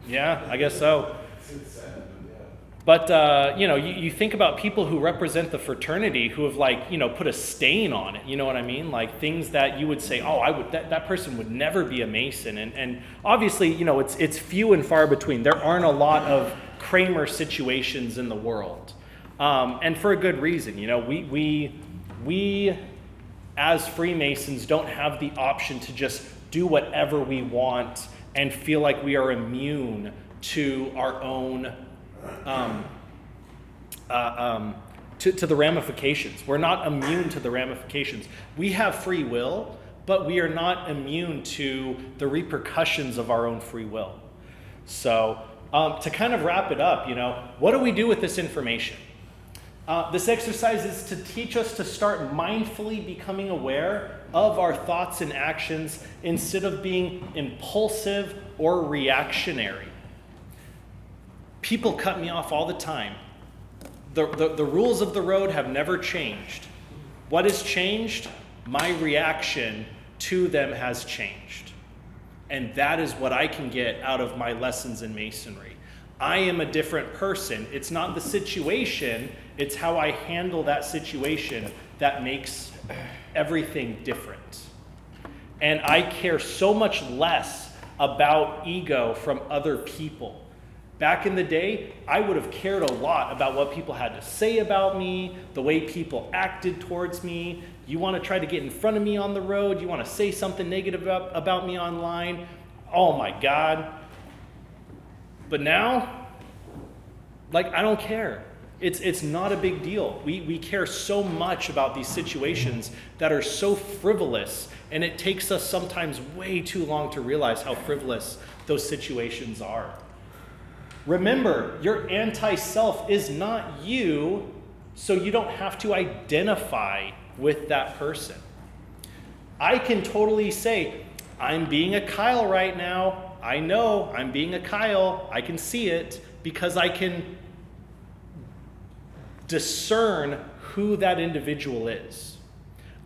yeah, I guess so. It's sad, but yeah. But, you think about people who represent the fraternity who have put a stain on it, you know what I mean? Like things that you would say, oh, that person would never be a Mason. And obviously, it's few and far between. There aren't a lot of Kramer situations in the world. And for a good reason, we as Freemasons don't have the option to just do whatever we want and feel like we are immune to our own to the ramifications. We're not immune to the ramifications. We have free will, but we are not immune to the repercussions of our own free will. So to kind of wrap it up, what do we do with this information? This exercise is to teach us to start mindfully becoming aware of our thoughts and actions instead of being impulsive or reactionary. People cut me off all the time. The rules of the road have never changed. What has changed? My reaction to them has changed. And that is what I can get out of my lessons in Masonry. I am a different person. It's not the situation, it's how I handle that situation that makes everything different. And I care so much less about ego from other people. Back in the day, I would have cared a lot about what people had to say about me, the way people acted towards me. You want to try to get in front of me on the road, you want to say something negative about me online. Oh my God. But now, I don't care. It's not a big deal. We care so much about these situations that are so frivolous, and it takes us sometimes way too long to realize how frivolous those situations are. Remember, your anti-self is not you, so you don't have to identify with that person. I can totally say, I'm being a Kyle right now. I know I'm being a Kyle. I can see it because I can discern who that individual is.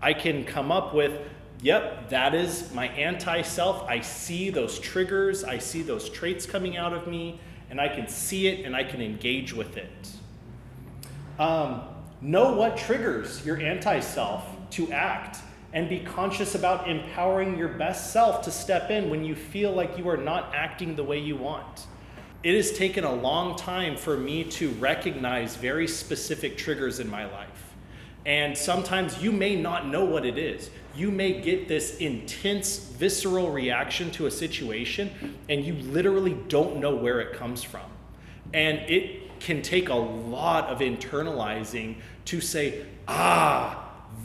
I can come up with, yep, that is my anti-self. I see those triggers. I see those traits coming out of me, and I can see it and I can engage with it. Know what triggers your anti-self to act, and be conscious about empowering your best self to step in when you feel like you are not acting the way you want. It has taken a long time for me to recognize very specific triggers in my life. And sometimes you may not know what it is. You may get this intense, visceral reaction to a situation, and you literally don't know where it comes from. And it can take a lot of internalizing to say,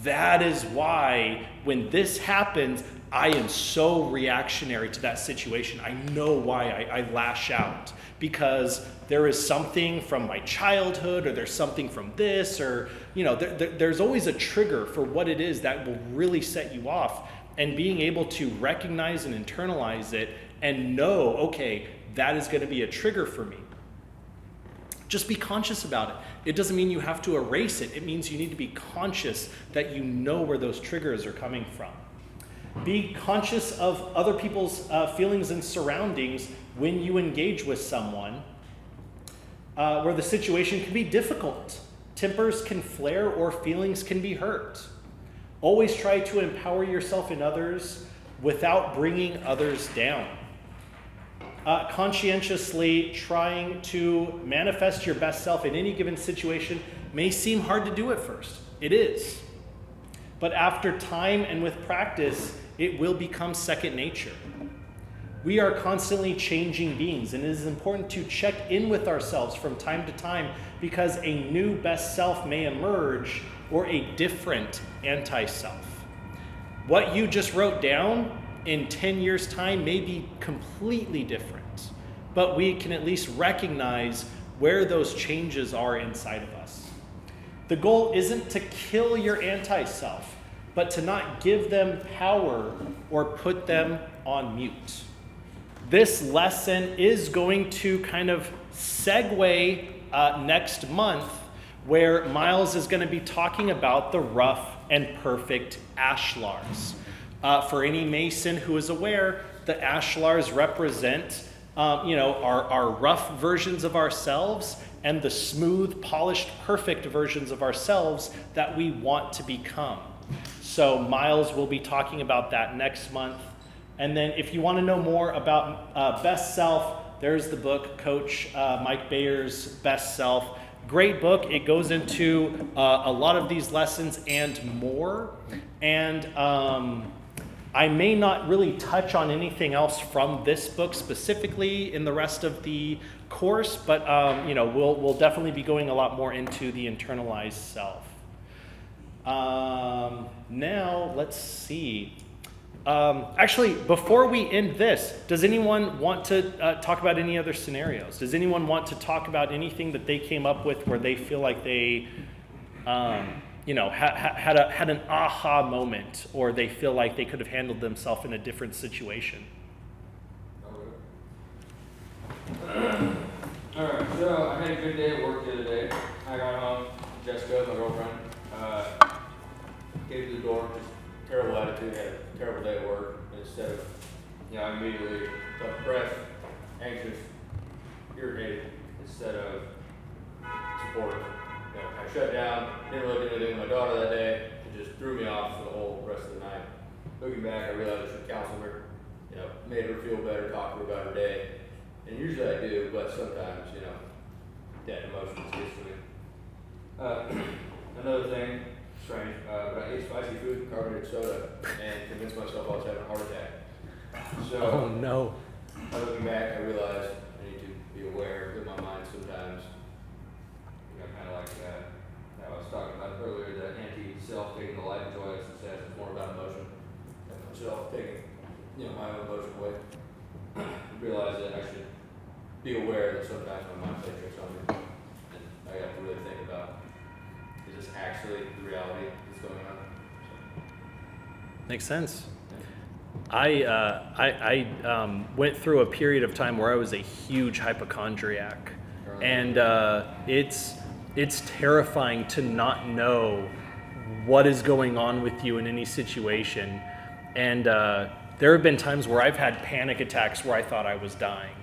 that is why when this happens, I am so reactionary to that situation. I know why I lash out, because there is something from my childhood, or there's something from this, or there's always a trigger for what it is that will really set you off. And being able to recognize and internalize it and know, okay, that is going to be a trigger for me. Just be conscious about it. It doesn't mean you have to erase it. It means you need to be conscious that you know where those triggers are coming from. Be conscious of other people's feelings and surroundings when you engage with someone where the situation can be difficult. Tempers can flare or feelings can be hurt. Always try to empower yourself and others without bringing others down. Conscientiously trying to manifest your best self in any given situation may seem hard to do at first. It is. But after time and with practice, it will become second nature. We are constantly changing beings, and it is important to check in with ourselves from time to time, because a new best self may emerge, or a different anti-self. What you just wrote down in 10 years' time may be completely different, but we can at least recognize where those changes are inside of us. The goal isn't to kill your anti-self, but to not give them power or put them on mute. This lesson is going to kind of segue next month, where Miles is going to be talking about the rough and perfect ashlars. For any Mason who is aware, the ashlars represent our rough versions of ourselves and the smooth, polished, perfect versions of ourselves that we want to become. So Miles will be talking about that next month. And then if you want to know more about Best Self, there's the book, Coach Mike Bayer's Best Self. Great book. It goes into a lot of these lessons and more. And I may not really touch on anything else from this book specifically in the rest of the course, but we'll definitely be going a lot more into the internalized self. Now, let's see. Actually, before we end this, does anyone want to talk about any other scenarios? Does anyone want to talk about anything that they came up with where they feel like they, had an aha moment, or they feel like they could have handled themselves in a different situation? Alright, so I had a good day at work the other day. I got home, Jessica, my girlfriend, came to the door, just terrible attitude, had a terrible day at work. Instead of, I immediately took a breath, anxious, irritated, instead of supportive. I shut down, didn't really do anything with my daughter that day. It just threw me off for the whole rest of the night. Looking back, I realized I should counsel her, made her feel better, talk to her about her day. And usually I do, but sometimes, that emotions gets to me. Another thing, strange, but I ate spicy food, carbonated soda, and convinced myself I was having a heart attack. So, Oh no. looking back, I realized I need to be aware that my mind sometimes, kind of like I was talking about earlier, the anti-self taking the life and joy of success is more about emotion than myself taking, my own emotion away. Realize that I should be aware that sometimes my mind plays tricks on me, and I have to really think about, is this actually the reality that's going on? Makes sense. I went through a period of time where I was a huge hypochondriac, and it's terrifying to not know what is going on with you in any situation. And there have been times where I've had panic attacks where I thought I was dying.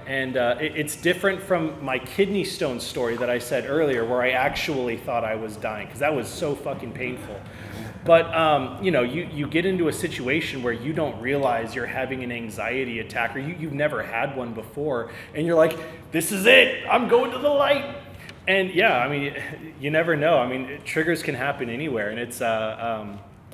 And it's different from my kidney stone story that I said earlier, where I actually thought I was dying, because that was so fucking painful. But you get into a situation where you don't realize you're having an anxiety attack, or you've never had one before, and you're like, this is it, I'm going to the light. And you never know. Triggers can happen anywhere, and it's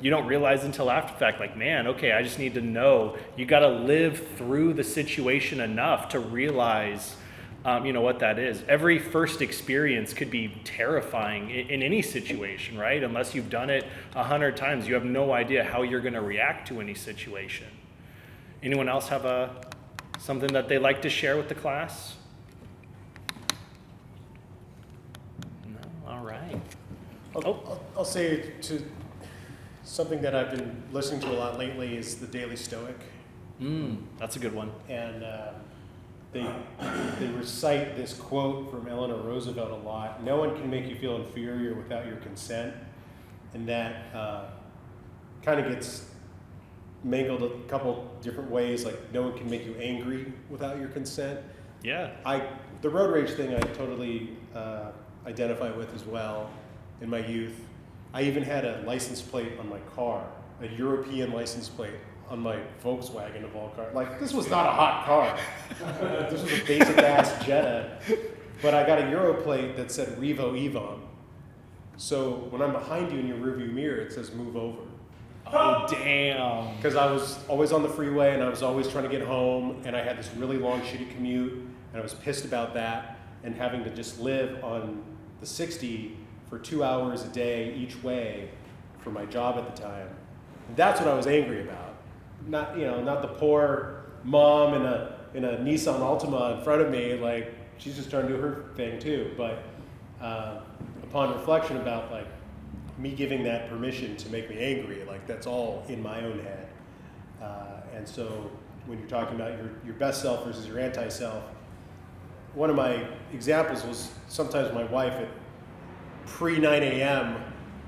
you don't realize until after the fact, like, man, okay, I just need to know. You got to live through the situation enough to realize, what that is. Every first experience could be terrifying in any situation, right? Unless you've done it 100 times, you have no idea how you're going to react to any situation. Anyone else have something that they like to share with the class? No? All right. I'll say to something that I've been listening to a lot lately is the Daily Stoic. That's a good one. And they recite this quote from Eleanor Roosevelt a lot. No one can make you feel inferior without your consent. And that kind of gets mangled a couple different ways. Like, no one can make you angry without your consent. Yeah. The road rage thing I totally identify with as well in my youth. I even had a license plate on my car, a European license plate on my Volkswagen of all cars. Like, this was not a hot car. This was a basic ass Jetta. But I got a Euro plate that said Revo Evon. So when I'm behind you in your rearview mirror, it says move over. Oh, damn. Because I was always on the freeway and I was always trying to get home, and I had this really long, shitty commute, and I was pissed about that, and having to just live on the 60 for 2 hours a day each way for my job at the time. That's what I was angry about. Not the poor mom in a Nissan Altima in front of me, like, she's just trying to do her thing too. But upon reflection about, like, me giving that permission to make me angry, like, that's all in my own head. And so when you're talking about your best self versus your anti-self, one of my examples was sometimes my wife at pre-9 a.m.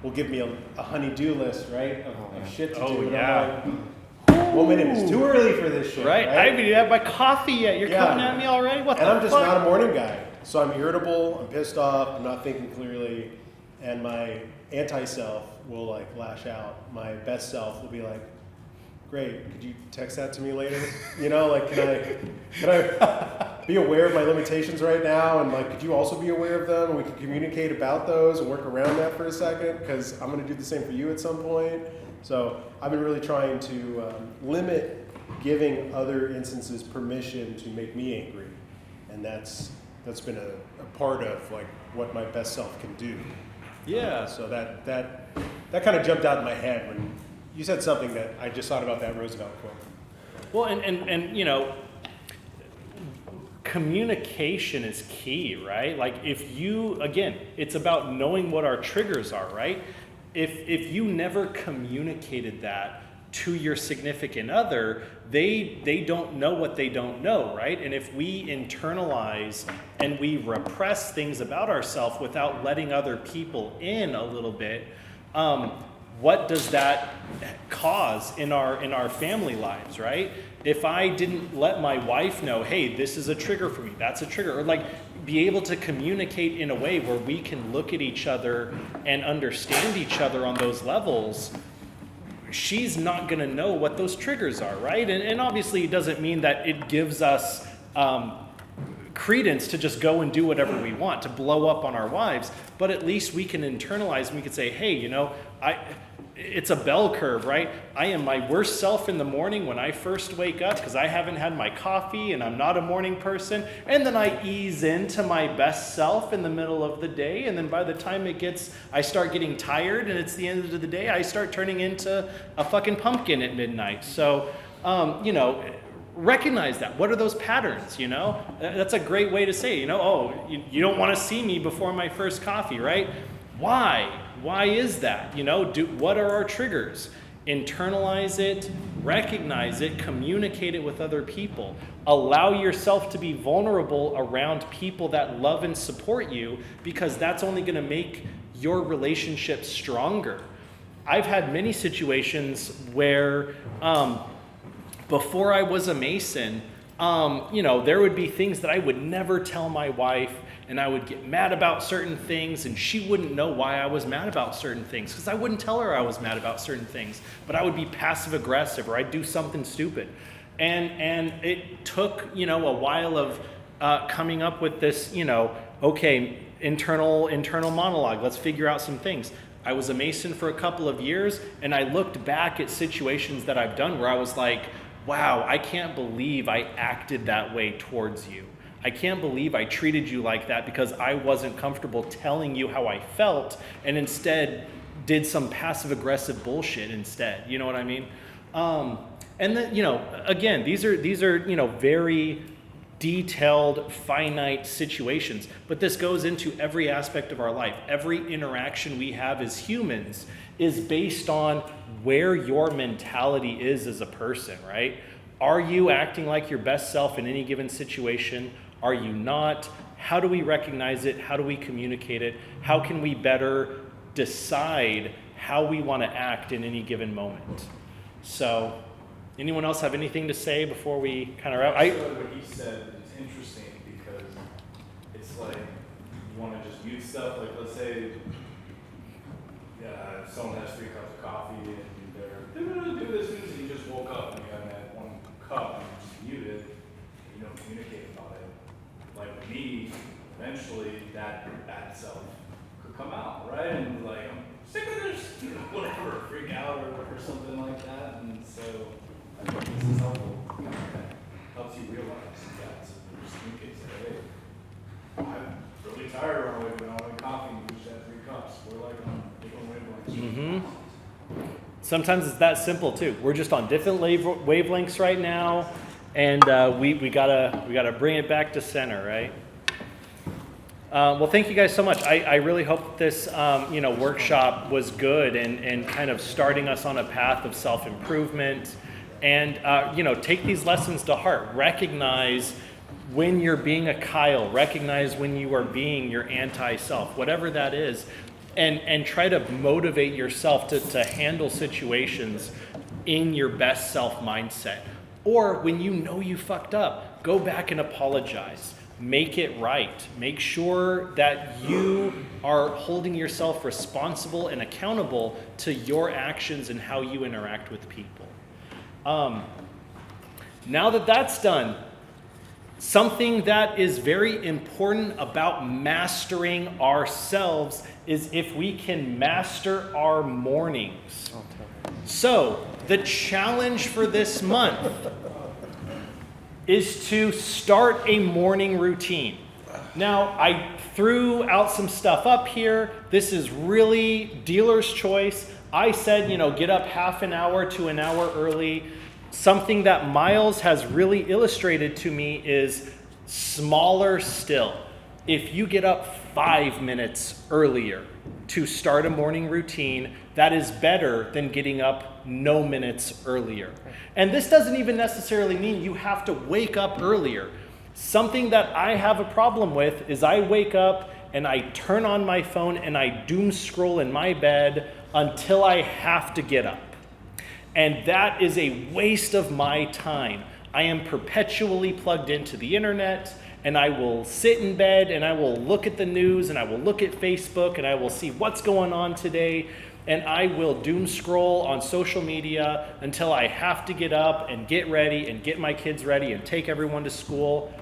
will give me a honey-do list, right, of shit to do. Oh, And yeah. I'm like, woman, it is too early for this shit, Right? I haven't even had my coffee yet. You're coming at me already? What and the I'm just fuck? not a morning guy. So I'm irritable, I'm pissed off, I'm not thinking clearly, and my anti-self will, like, lash out. My best self will be like, great, could you text that to me later? Like, can I be aware of my limitations right now, and, like, could you also be aware of them, and we can communicate about those and work around that for a second, because I'm going to do the same for you at some point. So I've been really trying to limit giving other instances permission to make me angry, and that's been a part of like what my best self can do. Yeah. So that kind of jumped out in my head when you said something that I just thought about that Roosevelt quote. Well, and you know, communication is key, right? Like if you, again, it's about knowing what our triggers are, right? If you never communicated that to your significant other, they don't know what they don't know, right? And if we internalize and we repress things about ourselves without letting other people in a little bit, what does that cause in our family lives, right? If I didn't let my wife know, hey, this is a trigger for me, that's a trigger, or like be able to communicate in a way where we can look at each other and understand each other on those levels, she's not going to know what those triggers are, right? And obviously it doesn't mean that it gives us credence to just go and do whatever we want, to blow up on our wives, but at least we can internalize and we can say, hey, you know, it's a bell curve, right? I am my worst self in the morning when I first wake up because I haven't had my coffee and I'm not a morning person. And then I ease into my best self in the middle of the day. And then by the time I start getting tired and it's the end of the day, I start turning into a fucking pumpkin at midnight. So, you know, recognize that. What are those patterns, you know? That's a great way to say, you know, oh, you don't want to see me before my first coffee, right? Why? Why is that? You know, what are our triggers? Internalize it, recognize it, communicate it with other people. Allow yourself to be vulnerable around people that love and support you, because that's only going to make your relationship stronger. I've had many situations where before I was a Mason, you know, there would be things that I would never tell my wife, and I would get mad about certain things, and she wouldn't know why I was mad about certain things, because I wouldn't tell her I was mad about certain things, but I would be passive aggressive, or I'd do something stupid. And it took, you know, a while of coming up with this, you know, okay, internal monologue, let's figure out some things. I was a Mason for a couple of years, and I looked back at situations that I've done where I was like, wow, I can't believe I acted that way towards you. I can't believe I treated you like that because I wasn't comfortable telling you how I felt, and instead did some passive aggressive bullshit instead. You know what I mean? And then, you know, again, these are, you know, very detailed, finite situations, but this goes into every aspect of our life. Every interaction we have as humans is based on where your mentality is as a person, right? Are you acting like your best self in any given situation? Are you not? How do we recognize it? How do we communicate it? How can we better decide how we want to act in any given moment? So, anyone else have anything to say before we kind of wrap? What he said is interesting because it's like you want to just mute stuff. Like let's say someone has 3 cups of coffee and they're going to do this and you just woke up and you have that 1 cup and you just mute it and you don't communicate about it. Like with me, eventually that self could come out, right? And like, I'm sick of this, you know, whatever, freak out or something like that. And so I think this is helpful. You know, that helps you realize that. So just communicate, say, hey, I'm really tired when I went coffee and we just had 3 cups. We're like on different wavelengths. Mm-hmm. Sometimes it's that simple too. We're just on different wavelengths right now, and we gotta bring it back to center, right? Well, thank you guys so much. I really hope this you know, workshop was good and kind of starting us on a path of self-improvement, and you know, take these lessons to heart. Recognize when you're being a Kyle. Recognize when you are being your anti-self, whatever that is. And try to motivate yourself to handle situations in your best self mindset. Or when you know you fucked up, go back and apologize. Make it right. Make sure that you are holding yourself responsible and accountable to your actions and how you interact with people. Now that that's done, something that is very important about mastering ourselves is if we can master our mornings. So, the challenge for this month is to start a morning routine. Now, I threw out some stuff up here. This is really dealer's choice. I said, get up half an hour to an hour early. Something that Miles has really illustrated to me is smaller still. If you get up 5 minutes earlier to start a morning routine, that is better than getting up no minutes earlier. And this doesn't even necessarily mean you have to wake up earlier. Something that I have a problem with is I wake up and I turn on my phone and I doom scroll in my bed until I have to get up. And that is a waste of my time. I am perpetually plugged into the internet, and I will sit in bed and I will look at the news and I will look at Facebook and I will see what's going on today, and I will doom scroll on social media until I have to get up and get ready and get my kids ready and take everyone to school.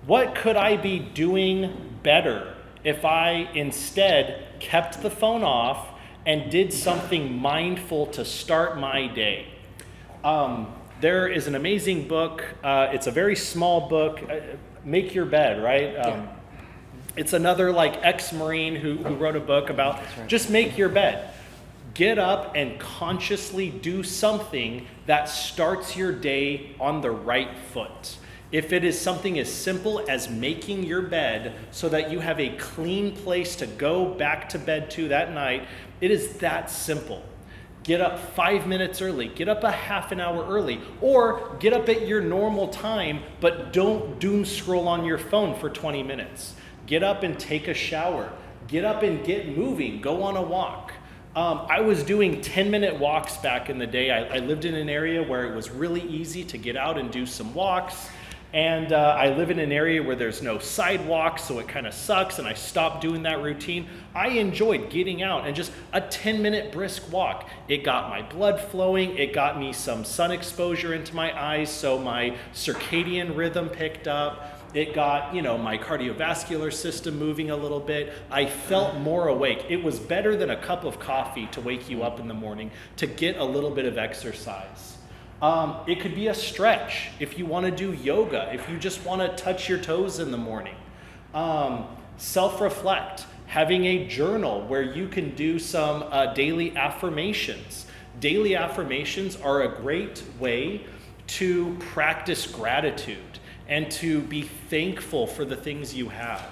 What could I be doing better if I instead kept the phone off and did something mindful to start my day? There is an amazing book. It's a very small book. Make Your Bed, right? It's another ex-Marine who wrote a book about just make your bed. Get up and consciously do something that starts your day on the right foot. If it is something as simple as making your bed so that you have a clean place to go back to bed to that night, it is that simple. Get up 5 minutes early, get up a half an hour early, or get up at your normal time, but don't doom scroll on your phone for 20 minutes. Get up and take a shower. Get up and get moving, go on a walk. I was doing 10-minute walks back in the day. I lived in an area where it was really easy to get out and do some walks. And I live in an area where there's no sidewalks, so it kind of sucks, and I stopped doing that routine. I enjoyed getting out and just a 10-minute brisk walk. It got my blood flowing, it got me some sun exposure into my eyes, so my circadian rhythm picked up. It got, my cardiovascular system moving a little bit. I felt more awake. It was better than a cup of coffee to wake you up in the morning to get a little bit of exercise. It could be a stretch if you want to do yoga, if you just want to touch your toes in the morning. Self-reflect, having a journal where you can do some daily affirmations. Daily affirmations are a great way to practice gratitude and to be thankful for the things you have.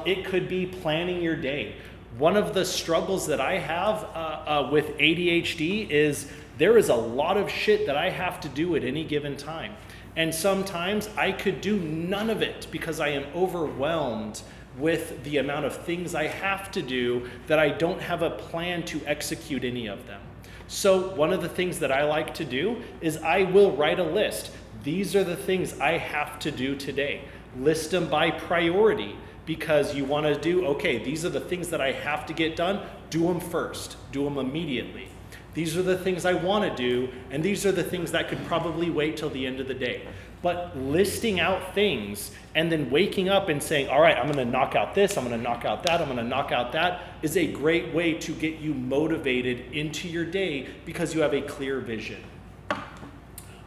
It could be planning your day. One of the struggles that I have with ADHD is there is a lot of shit that I have to do at any given time. And sometimes I could do none of it because I am overwhelmed with the amount of things I have to do that I don't have a plan to execute any of them. So one of the things that I like to do is I will write a list. These are the things I have to do today. List them by priority because you want to do, okay, these are the things that I have to get done. Do them first. Do them immediately. These are the things I want to do, and these are the things that could probably wait till the end of the day. But listing out things and then waking up and saying, all right, I'm going to knock out this, I'm going to knock out that, I'm going to knock out that, is a great way to get you motivated into your day because you have a clear vision.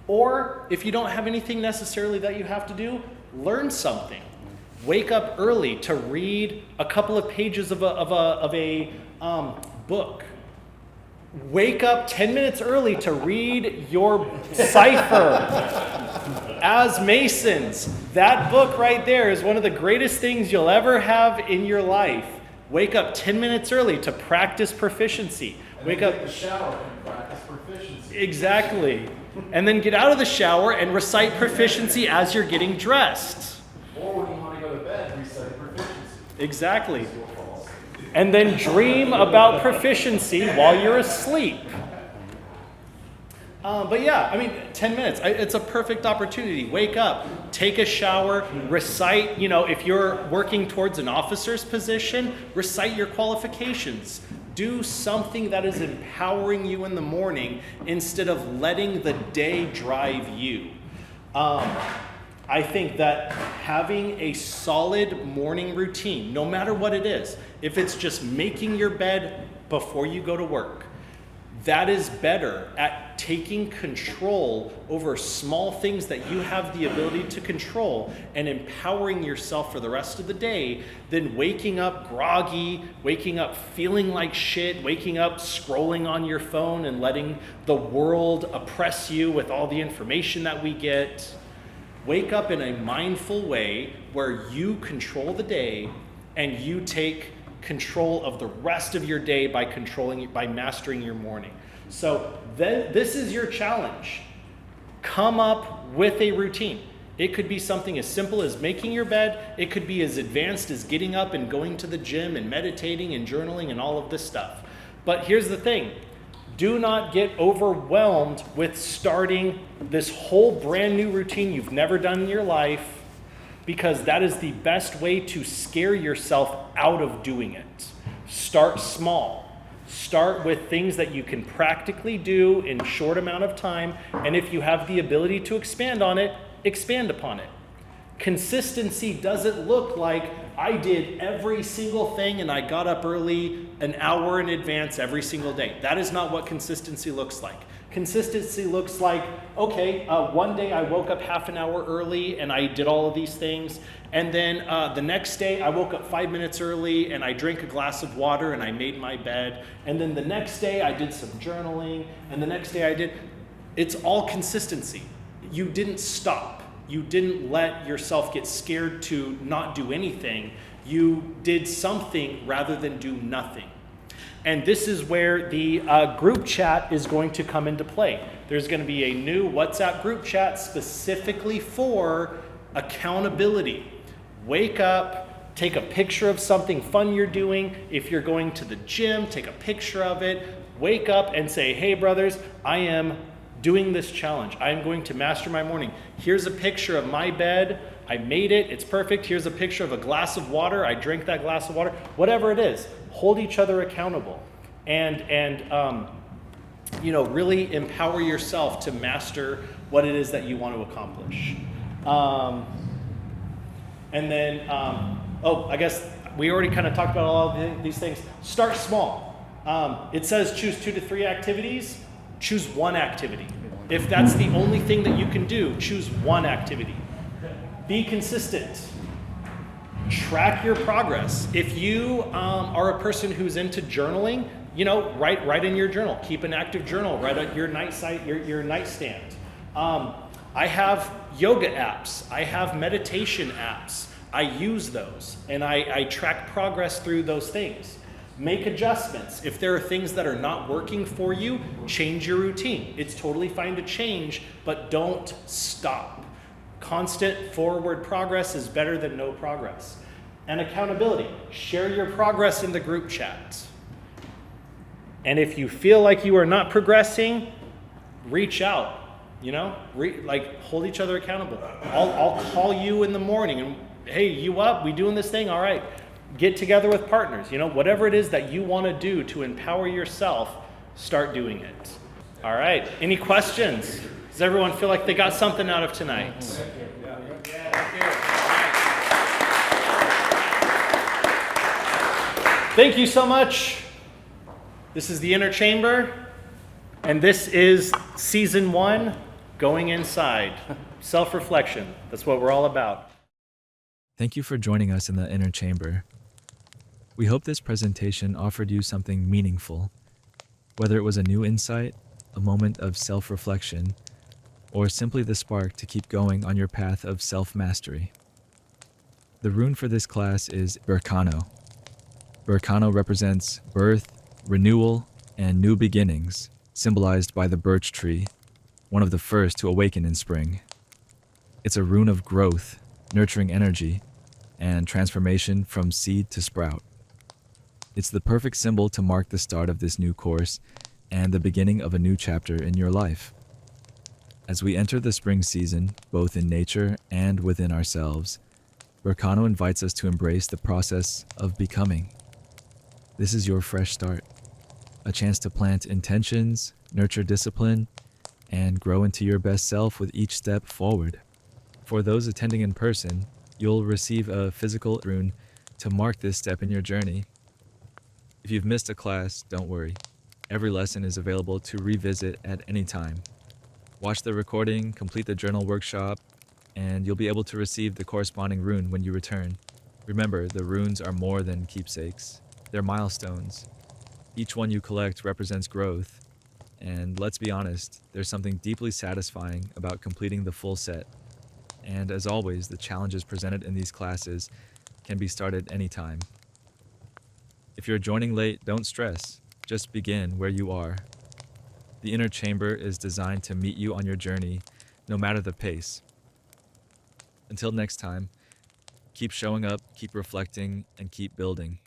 Or if you don't have anything necessarily that you have to do, learn something. Wake up early to read a couple of pages of a book. Wake up 10 minutes early to read your cipher. As Masons, that book right there is one of the greatest things you'll ever have in your life. Wake up 10 minutes early to practice proficiency. Wake up, take a shower and practice proficiency. Exactly. And then get out of the shower and recite proficiency as you're getting dressed. Or when you want to go to bed, recite proficiency. Exactly. And then dream about proficiency while you're asleep. But yeah, 10 minutes. It's a perfect opportunity. Wake up, take a shower, recite, if you're working towards an officer's position, recite your qualifications. Do something that is empowering you in the morning instead of letting the day drive you. I think that having a solid morning routine, no matter what it is, if it's just making your bed before you go to work, that is better at taking control over small things that you have the ability to control and empowering yourself for the rest of the day than waking up groggy, waking up feeling like shit, waking up scrolling on your phone and letting the world oppress you with all the information that we get. Wake up in a mindful way where you control the day and you take control of the rest of your day by mastering your morning. So this is your challenge. Come up with a routine. It could be something as simple as making your bed. It could be as advanced as getting up and going to the gym and meditating and journaling and all of this stuff. But here's the thing. Do not get overwhelmed with starting this whole brand new routine you've never done in your life, because that is the best way to scare yourself out of doing it. Start small. Start with things that you can practically do in a short amount of time, and if you have the ability to expand on it, expand upon it. Consistency doesn't look like I did every single thing and I got up early an hour in advance every single day. That is not what consistency looks like. Consistency looks like, okay, one day I woke up half an hour early and I did all of these things. And then the next day I woke up 5 minutes early and I drank a glass of water and I made my bed. And then the next day I did some journaling. And the next day I did, it's all consistency. You didn't stop. You didn't let yourself get scared to not do anything. You did something rather than do nothing. And this is where the group chat is going to come into play. There's going to be a new WhatsApp group chat specifically for accountability. Wake up, take a picture of something fun you're doing. If you're going to the gym, take a picture of it. Wake up and say, hey brothers, I am doing this challenge. I am going to master my morning. Here's a picture of my bed. I made it. It's perfect. Here's a picture of a glass of water. I drank that glass of water. Whatever it is, hold each other accountable, and really empower yourself to master what it is that you want to accomplish. I guess we already kind of talked about all of these things. Start small. It says choose 2 to 3 activities. Choose one activity. If that's the only thing that you can do, choose one activity. Be consistent. Track your progress. If you are a person who's into journaling, write in your journal. Keep an active journal right at your nightstand. I have yoga apps. I have meditation apps. I use those, and I track progress through those things. Make adjustments. If there are things that are not working for you, change your routine. It's totally fine to change, but don't stop. Constant forward progress is better than no progress. And accountability. Share your progress in the group chat. And if you feel like you are not progressing, reach out. Hold each other accountable. I'll call you in the morning and, hey, you up? We doing this thing? All right. Get together with partners. Whatever it is that you want to do to empower yourself, start doing it. All right. Any questions? Does everyone feel like they got something out of tonight? Thank you so much. This is the Inner Chamber, and this is Season 1, Going Inside. Self-reflection. That's what we're all about. Thank you for joining us in the Inner Chamber. We hope this presentation offered you something meaningful, whether it was a new insight, a moment of self-reflection, or simply the spark to keep going on your path of self-mastery. The rune for this class is Berkano. Berkano represents birth, renewal, and new beginnings, symbolized by the birch tree, one of the first to awaken in spring. It's a rune of growth, nurturing energy, and transformation from seed to sprout. It's the perfect symbol to mark the start of this new course and the beginning of a new chapter in your life. As we enter the spring season, both in nature and within ourselves, Berkano invites us to embrace the process of becoming. This is your fresh start, a chance to plant intentions, nurture discipline, and grow into your best self with each step forward. For those attending in person, you'll receive a physical rune to mark this step in your journey. If you've missed a class, don't worry. Every lesson is available to revisit at any time. Watch the recording, complete the journal workshop, and you'll be able to receive the corresponding rune when you return. Remember, the runes are more than keepsakes. They're milestones. Each one you collect represents growth. And let's be honest, there's something deeply satisfying about completing the full set. And as always, the challenges presented in these classes can be started anytime. If you're joining late, don't stress. Just begin where you are. The inner chamber is designed to meet you on your journey, no matter the pace. Until next time, keep showing up, keep reflecting, and keep building.